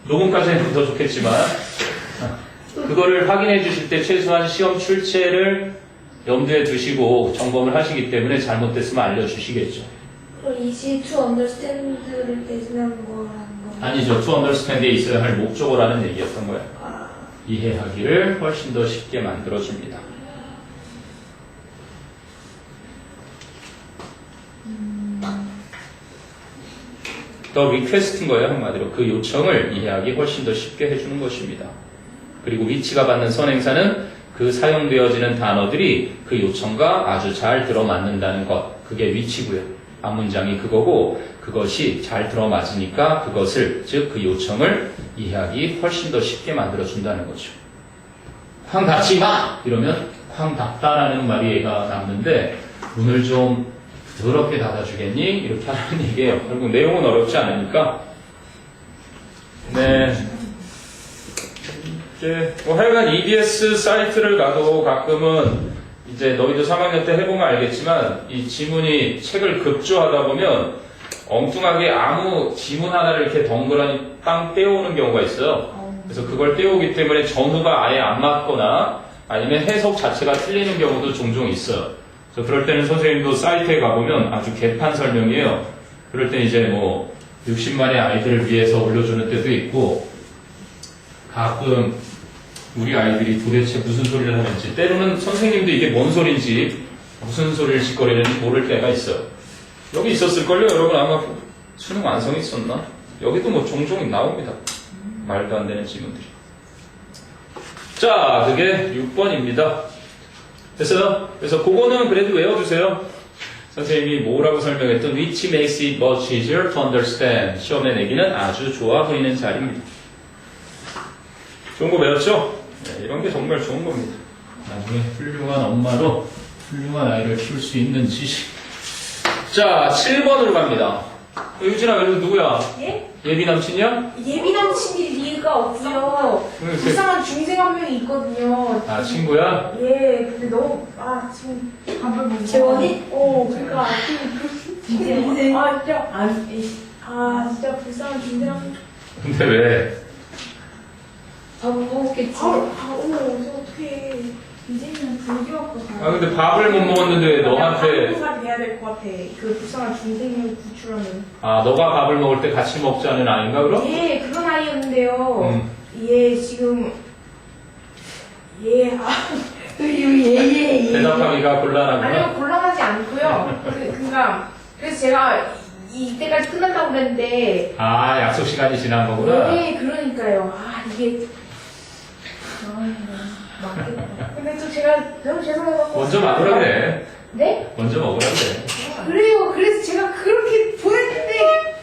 녹음까지 해도 더 좋겠지만 그거를 확인해 주실 때 최소한 시험 출제를 염두에 두시고 점검을 하시기 때문에 잘못됐으면 알려주시겠죠. 그럼 easy to understand를 대신하는 거라는 거. 아니죠. to understand에 있어야 할 목적어라는 얘기였던 거예요. 아, 이해하기를 훨씬 더 쉽게 만들어줍니다. 더 리퀘스트인 거예요, 한마디로. 그 요청을 이해하기 훨씬 더 쉽게 해주는 것입니다. 그리고 위치가 받는 선행사는 그 사용되어지는 단어들이 그 요청과 아주 잘 들어맞는다는 것. 그게 위치고요. 앞문장이 그거고 그것이 잘 들어맞으니까 그것을, 즉 그 요청을 이해하기 훨씬 더 쉽게 만들어준다는 거죠. 황 닫지 마! 이러면 황 닫다라는 말이 얘가 남는데 문을 좀 더럽게 닫아주겠니? 이렇게 하는 얘기예요. 결국 내용은 어렵지 않으니까. 네. 이제 뭐 하여간 EBS 사이트를 가도 가끔은 이제 너희도 3학년 때 해보면 알겠지만 이 지문이 책을 급조하다 보면 엉뚱하게 아무 지문 하나를 이렇게 덩그러니 땅 떼어오는 경우가 있어요. 그래서 그걸 떼어오기 때문에 전후가 아예 안 맞거나 아니면 해석 자체가 틀리는 경우도 종종 있어요. 그래서 그럴 때는 선생님도 사이트에 가보면 아주 개판 설명이에요. 그럴 때 이제 뭐 60만의 아이들을 위해서 올려주는 때도 있고 가끔 우리 아이들이 도대체 무슨 소리를 하는지 때로는 선생님도 이게 뭔 소리인지 무슨 소리를 짓거리는지 모를 때가 있어요. 여기 있었을걸요? 여러분 아마 수능 완성이 있었나? 여기도 뭐 종종 나옵니다. 말도 안 되는 질문들이. 자, 그게 6번입니다. 됐어요? 그래서 그거는 그래도 외워주세요. 선생님이 뭐라고 설명했던 which makes it much easier to understand. 시험에 내기는 아주 좋아 보이는 자리입니다. 좋은 거 배웠죠? 네, 이런 게 정말 좋은 겁니다. 나중에 훌륭한 엄마로 훌륭한 아이를 키울 수 있는 지식. 자, 7번으로 갑니다. 유진아, 그래도 누구야? 예? 예비 남친이야? 예비 남친일 리가 없고요. 불쌍한 중생 한 명이 있거든요. 아, 친구야? 예, 근데 너무 지금 밥을 먹어. 재원이? 그러니까 이제 진짜 불쌍한 중생 한 명. 근데 왜? 밥을 먹었겠지. 어떡해. 이제는 불교학과 가요. 아, 근데 밥을 못 먹었는데 왜 너한테. 한국사 돼야 될 것 같아. 그 불쌍한 중생을 구출하는. 아, 너가 밥을 먹을 때 같이 먹자는 아이인가, 그럼? 예, 그런 아이였는데요. 예, 지금 예. 대답하기가 곤란하구나. 아니요, 곤란하지 않고요. 그래서 제가 이때까지 끝난다고 그랬는데. 아, 약속 시간이 지난 거구나. 네, 그러니까요. 이게. 근데 또 제가 너무 죄송해갖고. 먼저 먹으라 그래. 네? 먼저 먹으라 그래. 그래요. 그래서 제가 그렇게 보냈는데.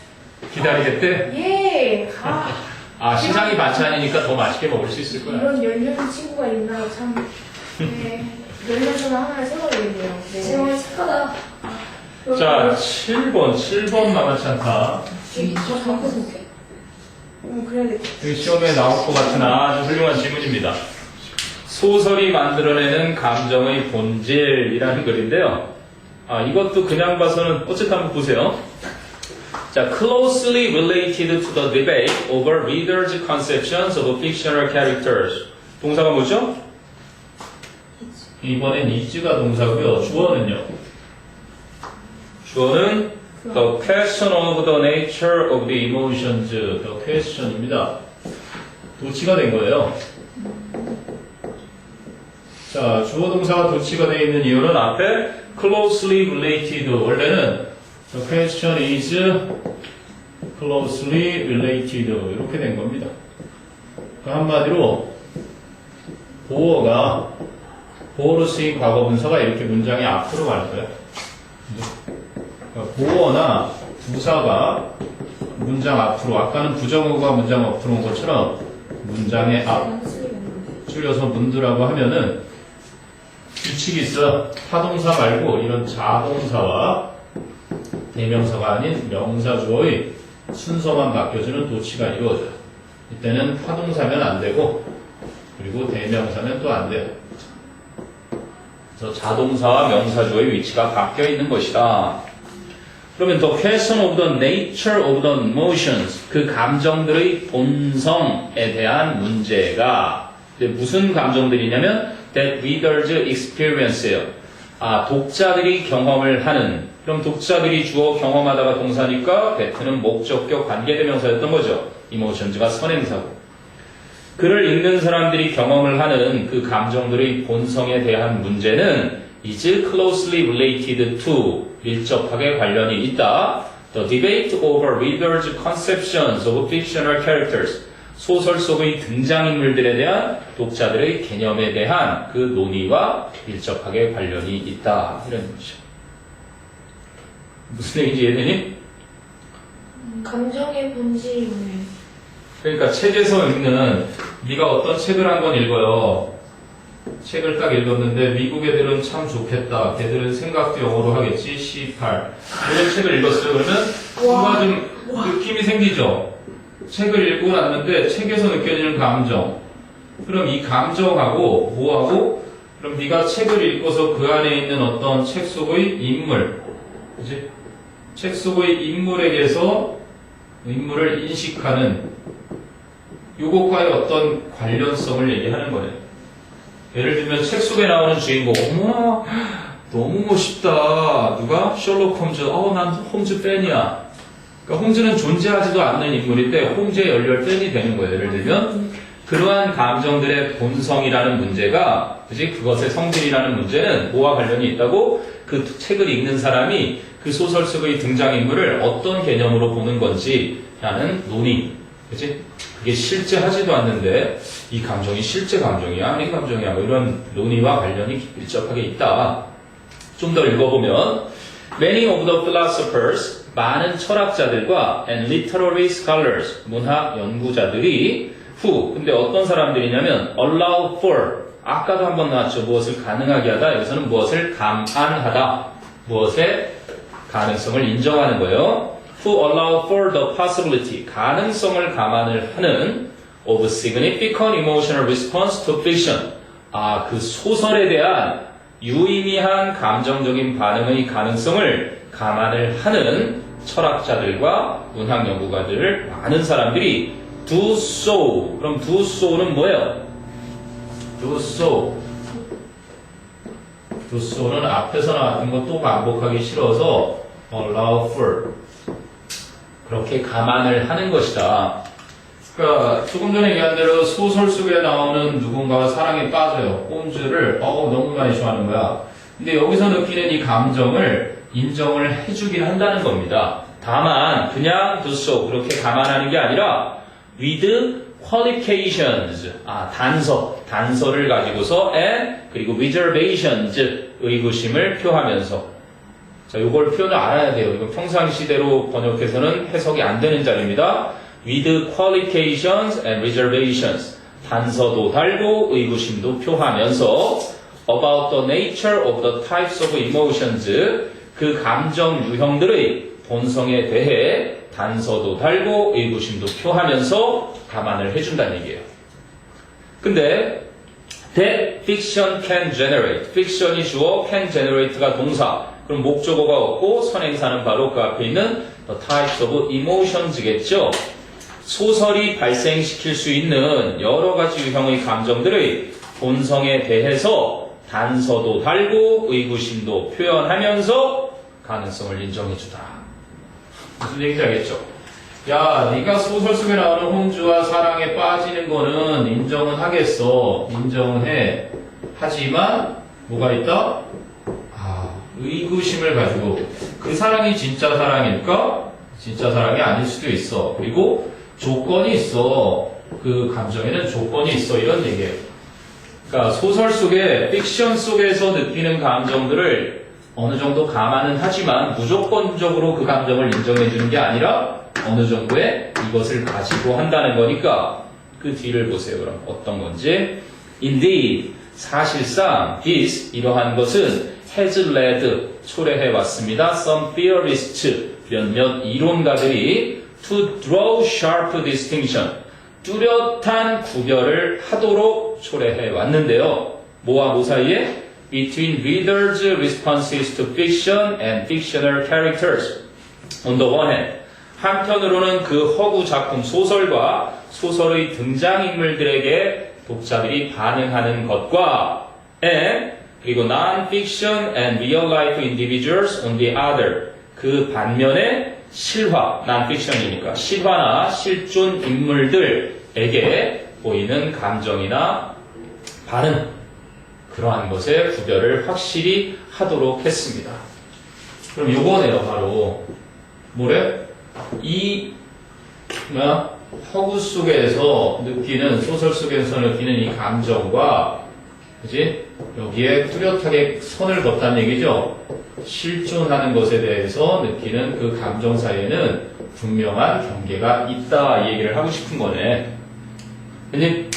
기다리겠대? 예. 시장이 반찬이니까 더 맛있게 먹을 수 있을 거야. 이런 열렬한 친구가 있나 참. 네. 열렬한 하나를 세워야겠네요. 네. 재원이 착하다. 자, 7번 만만치 않다. 저 갖고 있을게. 그래야겠다. 여기 시험에 나올 것 같은 아주 훌륭한 질문입니다. 소설이 만들어내는 감정의 본질이라는 글인데요. 이것도 그냥 봐서는 어쨌든 한번 보세요. 자, closely related to the debate over readers' conceptions of fictional characters. 동사가 뭐죠? 이번엔 is가 동사고요. 주어는요. 주어는 the question of the nature of the emotions. the question입니다. 도치가 된 거예요. 자, 주어 동사가 도치가 되어 있는 이유는 앞에 closely related. 원래는 the question is closely related. 이렇게 된 겁니다. 그 한마디로 보어로 쓰인 과거 분사가 이렇게 문장의 앞으로 갈 거예요. 그러니까 보어나 부사가 문장 앞으로, 아까는 부정어가 문장 앞으로 온 것처럼 문장의 앞, 줄여서 문두라고 하면은 규칙이 있어요. 타동사 말고 이런 자동사와 대명사가 아닌 명사주어의 순서만 바뀌어주는 도치가 이루어져요. 이때는 타동사면 안 되고, 그리고 대명사면 또 안 돼요. 그래서 자동사와 명사주어의 위치가 바뀌어 있는 것이다. 그러면 the question of the nature of the emotions, 그 감정들의 본성에 대한 문제가 무슨 감정들이냐면 that readers experience예요. 독자들이 경험을 하는. 그럼 독자들이 주어 경험하다가 동사니까 that는 목적격 관계대명사였던 거죠. emotions가 선행사고. 글을 읽는 사람들이 경험을 하는 그 감정들의 본성에 대한 문제는 is closely related to, 밀접하게 관련이 있다. The debate over readers' conceptions of fictional characters, 소설 속의 등장인물들에 대한 독자들의 개념에 대한 그 논의와 밀접하게 관련이 있다. 이런 뜻이죠. 무슨 얘기인지 이해되니? 감정의 본질이네. 그러니까 책에서 읽는, 네가 어떤 책을 한 권 읽어요. 책을 딱 읽었는데 미국 애들은 참 좋겠다. 걔들은 생각도 영어로 하겠지. C8. 이런 책을 읽었어요. 그러면 뭔가 좀 느낌이 생기죠. 책을 읽고 났는데 책에서 느껴지는 감정. 그럼 이 감정하고 뭐하고 그럼 네가 책을 읽고서 그 안에 있는 어떤 책 속의 인물, 그치? 책 속의 인물에게서 인물을 인식하는 요것과의 어떤 관련성을 얘기하는 거예요. 예를 들면 책 속에 나오는 주인공, 어머나 너무 멋있다. 누가? 셜록 홈즈. 난 홈즈 팬이야. 그러니까 홈즈는 존재하지도 않는 인물인데 홈즈의 열렬 팬이 되는 거예요. 예를 들면 그러한 감정들의 본성이라는 문제가, 그지? 그것의 성질이라는 문제는 뭐와 관련이 있다고? 그 책을 읽는 사람이 그 소설 속의 등장인물을 어떤 개념으로 보는 건지라는 논의, 그지? 그게 실제 하지도 않는데 이 감정이 실제 감정이야, 아닌 감정이야, 뭐 이런 논의와 관련이 밀접하게 있다. 좀 더 읽어보면 Many of the philosophers, 많은 철학자들과 and literary scholars, 문학 연구자들이 who, 근데 어떤 사람들이냐면 allow for, 아까도 한번 나왔죠. 무엇을 가능하게 하다. 여기서는 무엇을 감안하다. 무엇의 가능성을 인정하는 거예요. Who allow for the possibility, 가능성을 감안을 하는 of significant emotional response to fiction. 그 소설에 대한 유의미한 감정적인 반응의 가능성을 감안을 하는 철학자들과 문학 연구가들, 많은 사람들이 do so. 그럼 do so는 뭐예요? do so. do so는 앞에서 나왔던 것도 반복하기 싫어서 allow for. 그렇게 감안을 하는 것이다. 그러니까 조금 전에 얘기한 대로 소설 속에 나오는 누군가와 사랑에 빠져요. 홈즈를 너무 많이 좋아하는 거야. 근데 여기서 느끼는 이 감정을 인정을 해주긴 한다는 겁니다. 다만 그냥 do so 그렇게 감안하는 게 아니라 with qualifications, 단서를 가지고서 and 그리고 reservations, 의구심을 표하면서. 자, 요걸 표현을 알아야 돼요. 이건 평상시대로 번역해서는 해석이 안 되는 자리입니다. with qualifications and reservations, 단서도 달고 의구심도 표하면서 about the nature of the types of emotions, 그 감정 유형들의 본성에 대해 단서도 달고 의구심도 표하면서 감안을 해준다는 얘기예요. 근데 that fiction can generate, fiction이 주어, can generate가 동사, 그럼 목적어가 없고 선행사는 바로 그 앞에 있는 the types of emotions겠죠. 소설이 발생시킬 수 있는 여러 가지 유형의 감정들의 본성에 대해서 단서도 달고 의구심도 표현하면서 가능성을 인정해주다. 무슨 얘기인지 알겠죠? 야, 네가 소설 속에 나오는 홈즈와 사랑에 빠지는 거는 인정은 하겠어. 인정은 해. 하지만 뭐가 있다? 의구심을 가지고 그 사랑이 진짜 사랑일까? 진짜 사랑이 아닐 수도 있어. 그리고 조건이 있어. 그 감정에는 조건이 있어. 이런 얘기예요. 그러니까 소설 속에, 픽션 속에서 느끼는 감정들을 어느 정도 감안은 하지만 무조건적으로 그 감정을 인정해 주는 게 아니라 어느 정도의 이것을 가지고 한다는 거니까 그 뒤를 보세요. 그럼 어떤 건지. Indeed, 사실상 this, 이러한 것은 has led, 초래해 왔습니다. Some theorists, 몇몇 이론가들이 to draw sharp distinction, 뚜렷한 구별을 하도록 초래해 왔는데요. 뭐와 뭐 사이에? Between readers' responses to fiction and fictional characters. On the one hand, 한편으로는 그 허구 작품 소설과 소설의 등장인물들에게 독자들이 반응하는 것과 and 그리고 non-fiction and real-life individuals on the other. 그 반면에 실화, non-fiction이니까 실화나 실존 인물들에게 보이는 감정이나 반응, 그러한 것의 구별을 확실히 하도록 했습니다. 그럼 요거네요, 바로. 뭐래? 허구 속에서 느끼는, 소설 속에서 느끼는 이 감정과, 그지? 여기에 뚜렷하게 선을 걷다는 얘기죠. 실존하는 것에 대해서 느끼는 그 감정 사이에는 분명한 경계가 있다, 이 얘기를 하고 싶은 거네. 그지?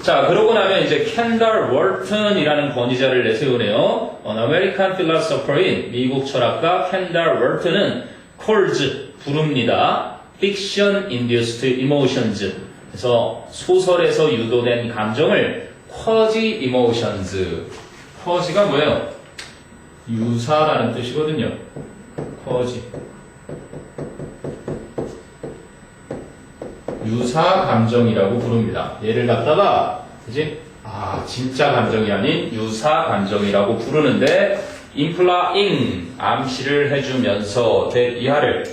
자, 그러고 나면 이제 켄달 월튼이라는 권위자를 내세우네요. An American philosopher인 미국 철학가 켄달 월튼은 calls 부릅니다. Fiction induced emotions. 그래서 소설에서 유도된 감정을 quasi emotions. quasi가 뭐예요? 유사라는 뜻이거든요. quasi. 유사 감정이라고 부릅니다. 얘를 갖다가 그지? 진짜 감정이 아닌 유사 감정이라고 부르는데 implying 암시를 해주면서 이하를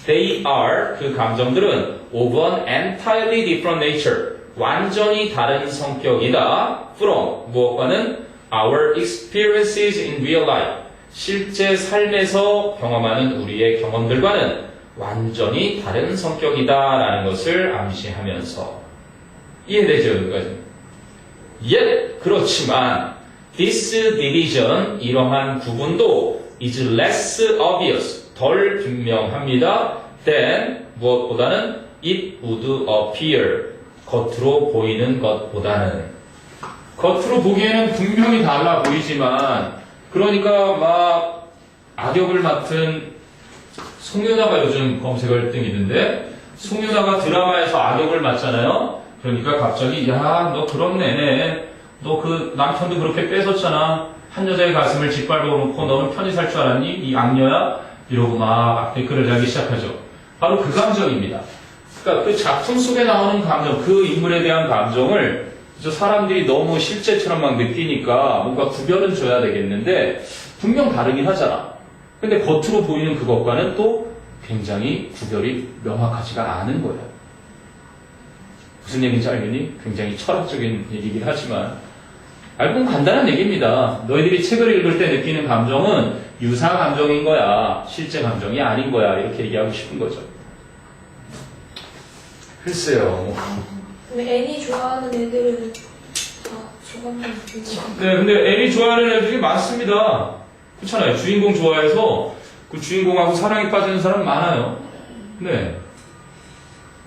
they are 그 감정들은 of an entirely different nature 완전히 다른 성격이다 from 무엇과는 our experiences in real life 실제 삶에서 경험하는 우리의 경험들과는 완전히 다른 성격이다라는 것을 암시하면서 이해되죠? 여기까지? 그렇지만 this division 이러한 구분도 is less obvious 덜 분명합니다. than 무엇보다는 it would appear 겉으로 보이는 것보다는 겉으로 보기에는 분명히 달라 보이지만 그러니까 막 악역을 맡은 송유나가 요즘 검색어 1등이던데 송유나가 드라마에서 악역을 맡잖아요. 그러니까 갑자기 야 너 그런 내내 너 그 남편도 그렇게 뺏었잖아. 한 여자의 가슴을 짓밟아 놓고 너는 편히 살 줄 알았니? 이 악녀야? 이러고 막 댓글을 달기 시작하죠. 바로 그 감정입니다. 그러니까 그 작품 속에 나오는 감정, 그 인물에 대한 감정을 사람들이 너무 실제처럼 막 느끼니까 뭔가 구별은 줘야 되겠는데 분명 다르긴 하잖아. 근데 겉으로 보이는 그것과는 또 굉장히 구별이 명확하지가 않은 거예요. 무슨 얘기인지 알겠니? 굉장히 철학적인 얘기긴 하지만 알고 보면 간단한 얘기입니다. 너희들이 책을 읽을 때 느끼는 감정은 유사 감정인 거야. 실제 감정이 아닌 거야. 이렇게 얘기하고 싶은 거죠. 글쎄요. 근데 애니 좋아하는 애들은 다 저것만 느끼고 네, 근데 애니 좋아하는 애들이 많습니다. 그렇잖아요. 주인공 좋아해서 그 주인공하고 사랑에 빠지는 사람 많아요. 네.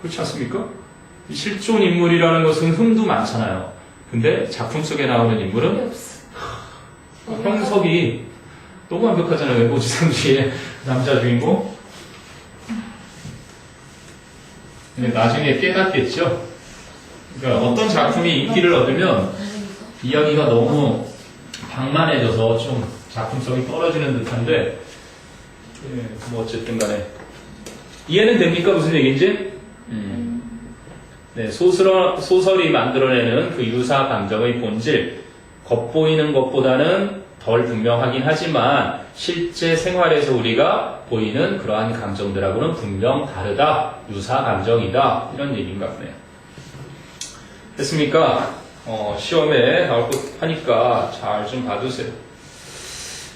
그렇지 않습니까? 실존 인물이라는 것은 흠도 많잖아요. 근데 작품 속에 나오는 인물은 없어. 형석이 너무 완벽하잖아요. 외고지상주의 남자 주인공. 근데 나중에 깨닫겠죠. 그러니까 어떤 작품이 인기를 얻으면 이야기가 너무 방만해져서 좀 작품성이 떨어지는 듯한데 뭐 어쨌든 간에 이해는 됩니까? 무슨 얘기인지? 네, 소설이 만들어내는 그 유사 감정의 본질 겉보이는 것보다는 덜 분명하긴 하지만 실제 생활에서 우리가 보이는 그러한 감정들하고는 분명 다르다. 유사 감정이다. 이런 얘기인가 보네요. 됐습니까? 시험에 나올 것 하니까 잘 좀 봐두세요.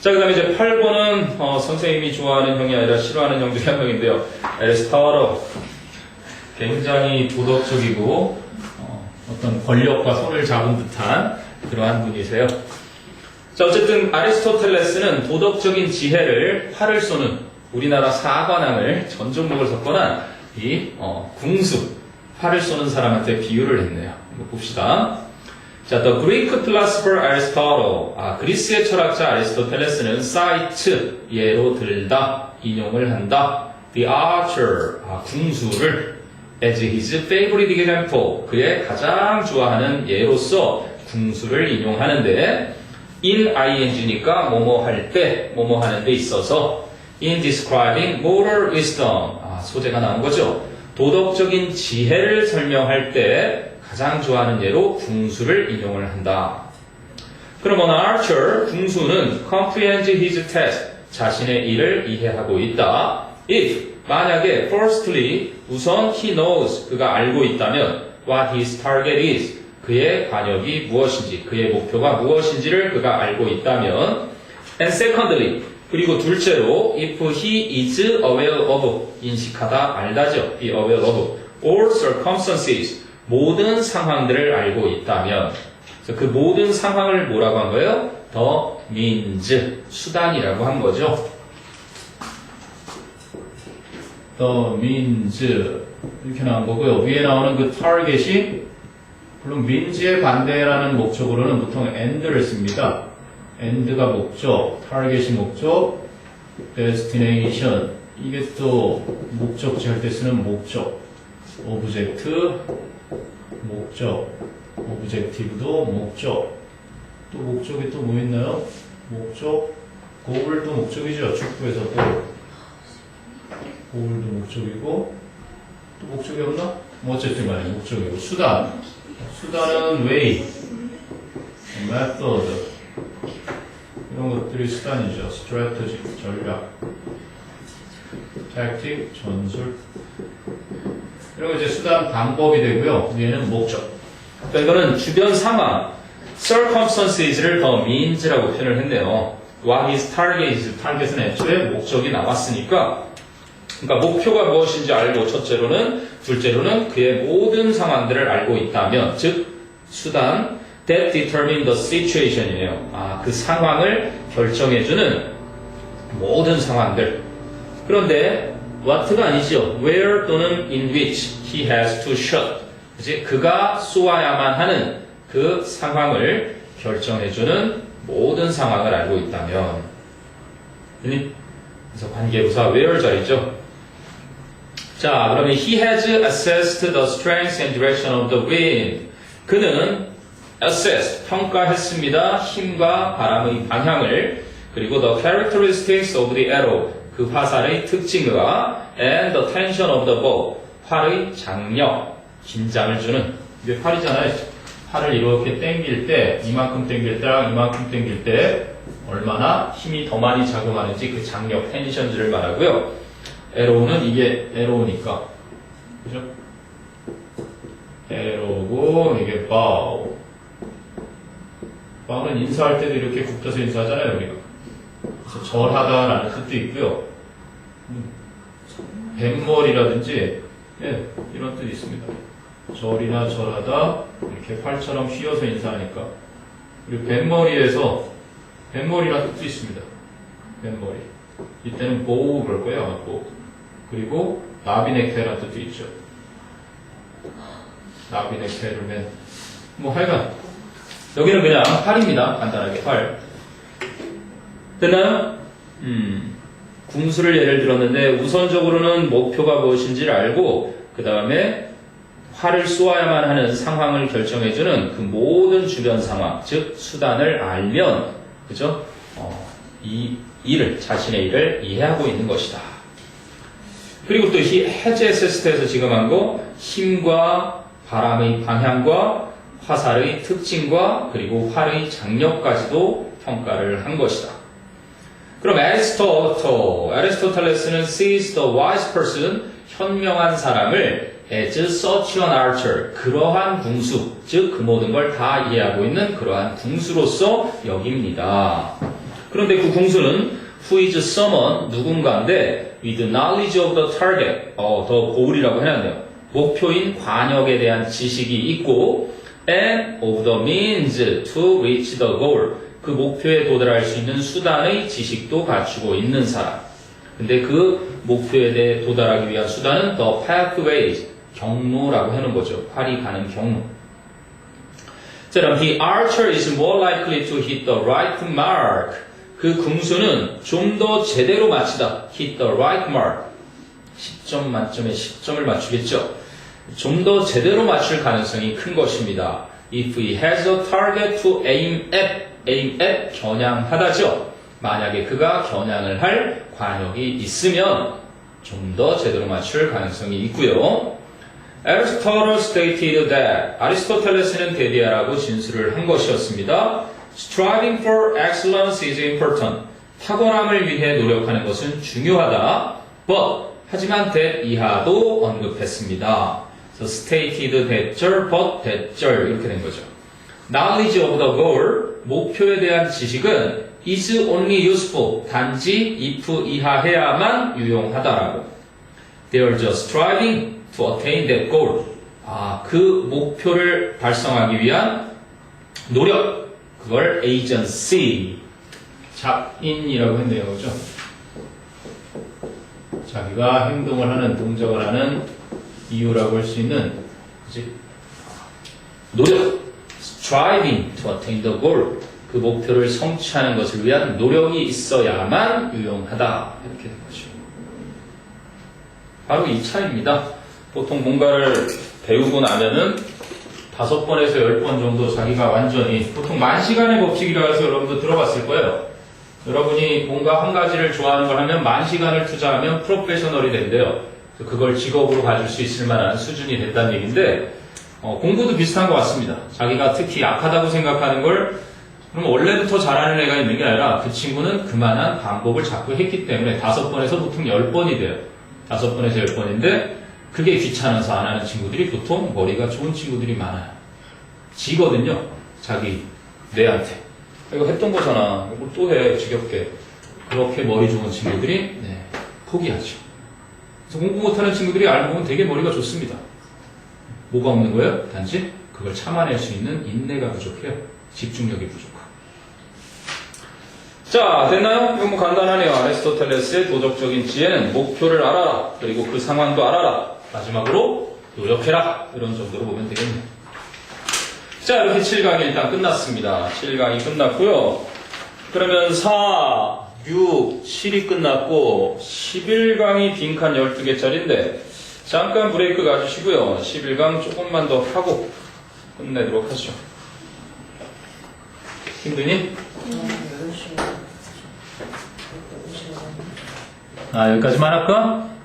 자, 그 다음에 이제 8번은 선생님이 좋아하는 형이 아니라 싫어하는 형 중에 한 명인데요. 에리스토tle. 굉장히 도덕적이고 어떤 권력과 손을 잡은 듯한 그러한 분이세요. 자, 어쨌든 아리스토텔레스는 도덕적인 지혜를 활을 쏘는 우리나라 사관왕을 전종목을 섞거나 이 궁수, 활을 쏘는 사람한테 비유를 했네요. 한번 봅시다. 자, The Greek philosopher Aristotle. 그리스의 철학자 아리스토텔레스는 사이트, 예로 들다, 인용을 한다. The archer, 궁수를 as his favorite example, 그의 가장 좋아하는 예로서 궁수를 인용하는데 in ing니까 뭐뭐 할 때, 뭐뭐 하는 데 있어서 in describing moral wisdom, 소재가 나온 거죠. 도덕적인 지혜를 설명할 때 가장 좋아하는 예로 궁수를 인용을 한다. 그러면 archer, 궁수는 comprehends his task, 자신의 일을 이해하고 있다. if, 만약에 firstly, 우선 he knows, 그가 알고 있다면 what his target is, 그의 관역이 무엇인지, 그의 목표가 무엇인지를 그가 알고 있다면 and secondly, 그리고 둘째로 if he is aware of, 인식하다, 알다죠. be aware of all circumstances, 모든 상황들을 알고 있다면 그래서 그 모든 상황을 뭐라고 한 거예요? the means, 수단이라고 한 거죠. the means 이렇게 나온 거고요. 위에 나오는 그 target이 물론 means의 반대라는 목적으로는 보통 and를 씁니다. and가 목적, target이 목적, destination 이게 또 목적지 할 때 쓰는 목적, object, 목적, objective도 목적. 또 목적이 또 뭐 있나요? 목적, goal도 목적이죠. 축구에서도 goal도 목적이고 또 목적이 없나? 뭐 어쨌든 간에 목적이고 수단은 way, method 이런 것들이 수단이죠. strategy, 전략, tactic, 전술 이런 거 이제 수단 방법이 되고요. 얘는 목적. 그러니까 이거는 주변 상황 circumstances를 더 means라고 표현을 했네요. What is target? target은 애초에 목적이 나왔으니까 그러니까 목표가 무엇인지 알고 첫째로는 둘째로는 그의 모든 상황들을 알고 있다면 즉 수단 that determine the situation이에요. 그 상황을 결정해주는 모든 상황들. 그런데 what가 아니죠. where 또는 in which he has to shoot. 이제 그가 쏘아야만 하는 그 상황을 결정해주는 모든 상황을 알고 있다면 그래서 관계부사 where 자리죠. 자, 그러면 he has assessed the strength and direction of the wind. 그는 assessed, 평가했습니다. 힘과 바람의 방향을 그리고 the characteristics of the arrow, 그 화살의 특징과 and the tension of the bow, 활의 장력, 긴장을 주는 이게 활이잖아요. 활을 이렇게 당길 때 이만큼 당길 때랑 이만큼 당길 때 얼마나 힘이 더 많이 작용하는지 그 장력, 텐션들을 말하고요. 에로우는 이게 에로우니까 그죠? 에로우고 이게 바우. 바우는 인사할 때도 이렇게 굽혀서 인사하잖아요 우리가. 그래서 절하다라는 뜻도 있고요. 뱃머리라든지 이런 뜻이 있습니다. 절이나 절하다 이렇게 팔처럼 휘어서 인사하니까 그리고 뱃머리에서 뱃머리라는 뜻도 있습니다. 뱃머리. 이때는 보우 그럴 거예요. 아마 보우. 그리고 나비넥타이라는 뜻도 있죠. 나비넥타이를 맨 뭐 하여간 여기는 그냥 활입니다. 간단하게 활. 그다음 궁수를 예를 들었는데 우선적으로는 목표가 무엇인지를 알고 그 다음에 활을 쏘아야만 하는 상황을 결정해주는 그 모든 주변 상황, 즉 수단을 알면 그죠? 이 일을 자신의 일을 이해하고 있는 것이다. 그리고 또 이 해제 테스트에서 지금 한 거 힘과 바람의 방향과 화살의 특징과 그리고 활의 장력까지도 평가를 한 것이다. 그럼 아리스토텔레스는 sees the wise person, 현명한 사람을 as such an archer, 그러한 궁수, 즉 그 모든 걸 다 이해하고 있는 그러한 궁수로서 여깁니다. 그런데 그 궁수는 who is someone, 누군가인데 with knowledge of the target, 더 고울이라고 해놨네요. 목표인 관역에 대한 지식이 있고 and of the means to reach the goal, 그 목표에 도달할 수 있는 수단의 지식도 갖추고 있는 사람. 근데 그 목표에 대해 도달하기 위한 수단은 the pathways, 경로라고 하는 거죠. 활이 가는 경로. 자, 그럼 the archer is more likely to hit the right mark. 그 궁수는 좀 더 제대로 맞추다. hit the right mark. 10점 만점에 10점을 맞추겠죠. 좀 더 제대로 맞출 가능성이 큰 것입니다. If he has a target to aim at 겨냥하다죠. 만약에 그가 겨냥을 할 관역이 있으면 좀 더 제대로 맞출 가능성이 있고요. Aristotle stated that 아리스토텔레스는 대디아라고 진술을 한 것이었습니다. Striving for excellence is important. 탁월함을 위해 노력하는 것은 중요하다. But 하지만 that 이하도 언급했습니다. So stated 대절, but 대절 이렇게 된 거죠. Knowledge of the goal, 목표에 대한 지식은 is only useful, 단지 if 이하해야만 유용하다라고. They are just striving to attain that goal. 그 목표를 달성하기 위한 노력, 그걸 agency, 작인이라고 했네요. 그죠? 자기가 행동을 하는, 동작을 하는 이유라고 할 수 있는, 그치? 노력, striving to attain the goal. 그 목표를 성취하는 것을 위한 노력이 있어야만 유용하다. 이렇게 된 거죠. 바로 이 차이입니다. 보통 뭔가를 배우고 나면은 5번에서 10번 정도 자기가 완전히, 보통 만시간의 법칙이라 해서 여러분도 들어봤을 거예요. 여러분이 뭔가 한 가지를 좋아하는 걸 하면 만시간을 투자하면 프로페셔널이 된대요. 그걸 직업으로 가질 수 있을 만한 수준이 된다는 얘기인데, 공부도 비슷한 것 같습니다. 자기가 특히 약하다고 생각하는 걸, 그럼 원래부터 잘하는 애가 있는 게 아니라 그 친구는 그만한 반복을 자꾸 했기 때문에 5번에서 보통 10번이 돼요. 5번에서 10번인데 그게 귀찮아서 안 하는 친구들이 보통 머리가 좋은 친구들이 많아요. 지거든요. 자기 뇌한테. 이거 했던 거잖아. 이거 또 해. 지겹게. 그렇게 머리 좋은 친구들이 포기하죠. 그래서 공부 못하는 친구들이 알고 보면 되게 머리가 좋습니다. 뭐가 없는 거예요? 단지 그걸 참아낼 수 있는 인내가 부족해요. 집중력이 부족하고. 자, 됐나요? 이거 뭐 간단하네요. 아리스토텔레스의 도덕적인 지혜는 목표를 알아라. 그리고 그 상황도 알아라. 마지막으로 노력해라. 이런 정도로 보면 되겠네요. 자, 이렇게 7강이 일단 끝났습니다. 7강이 끝났고요. 그러면 4, 6, 7이 끝났고 11강이 빈칸 12개짜리인데 잠깐 브레이크 가주시고요. 11강 조금만 더 하고 끝내도록 하죠. 힘드니? 여기까지만 할까?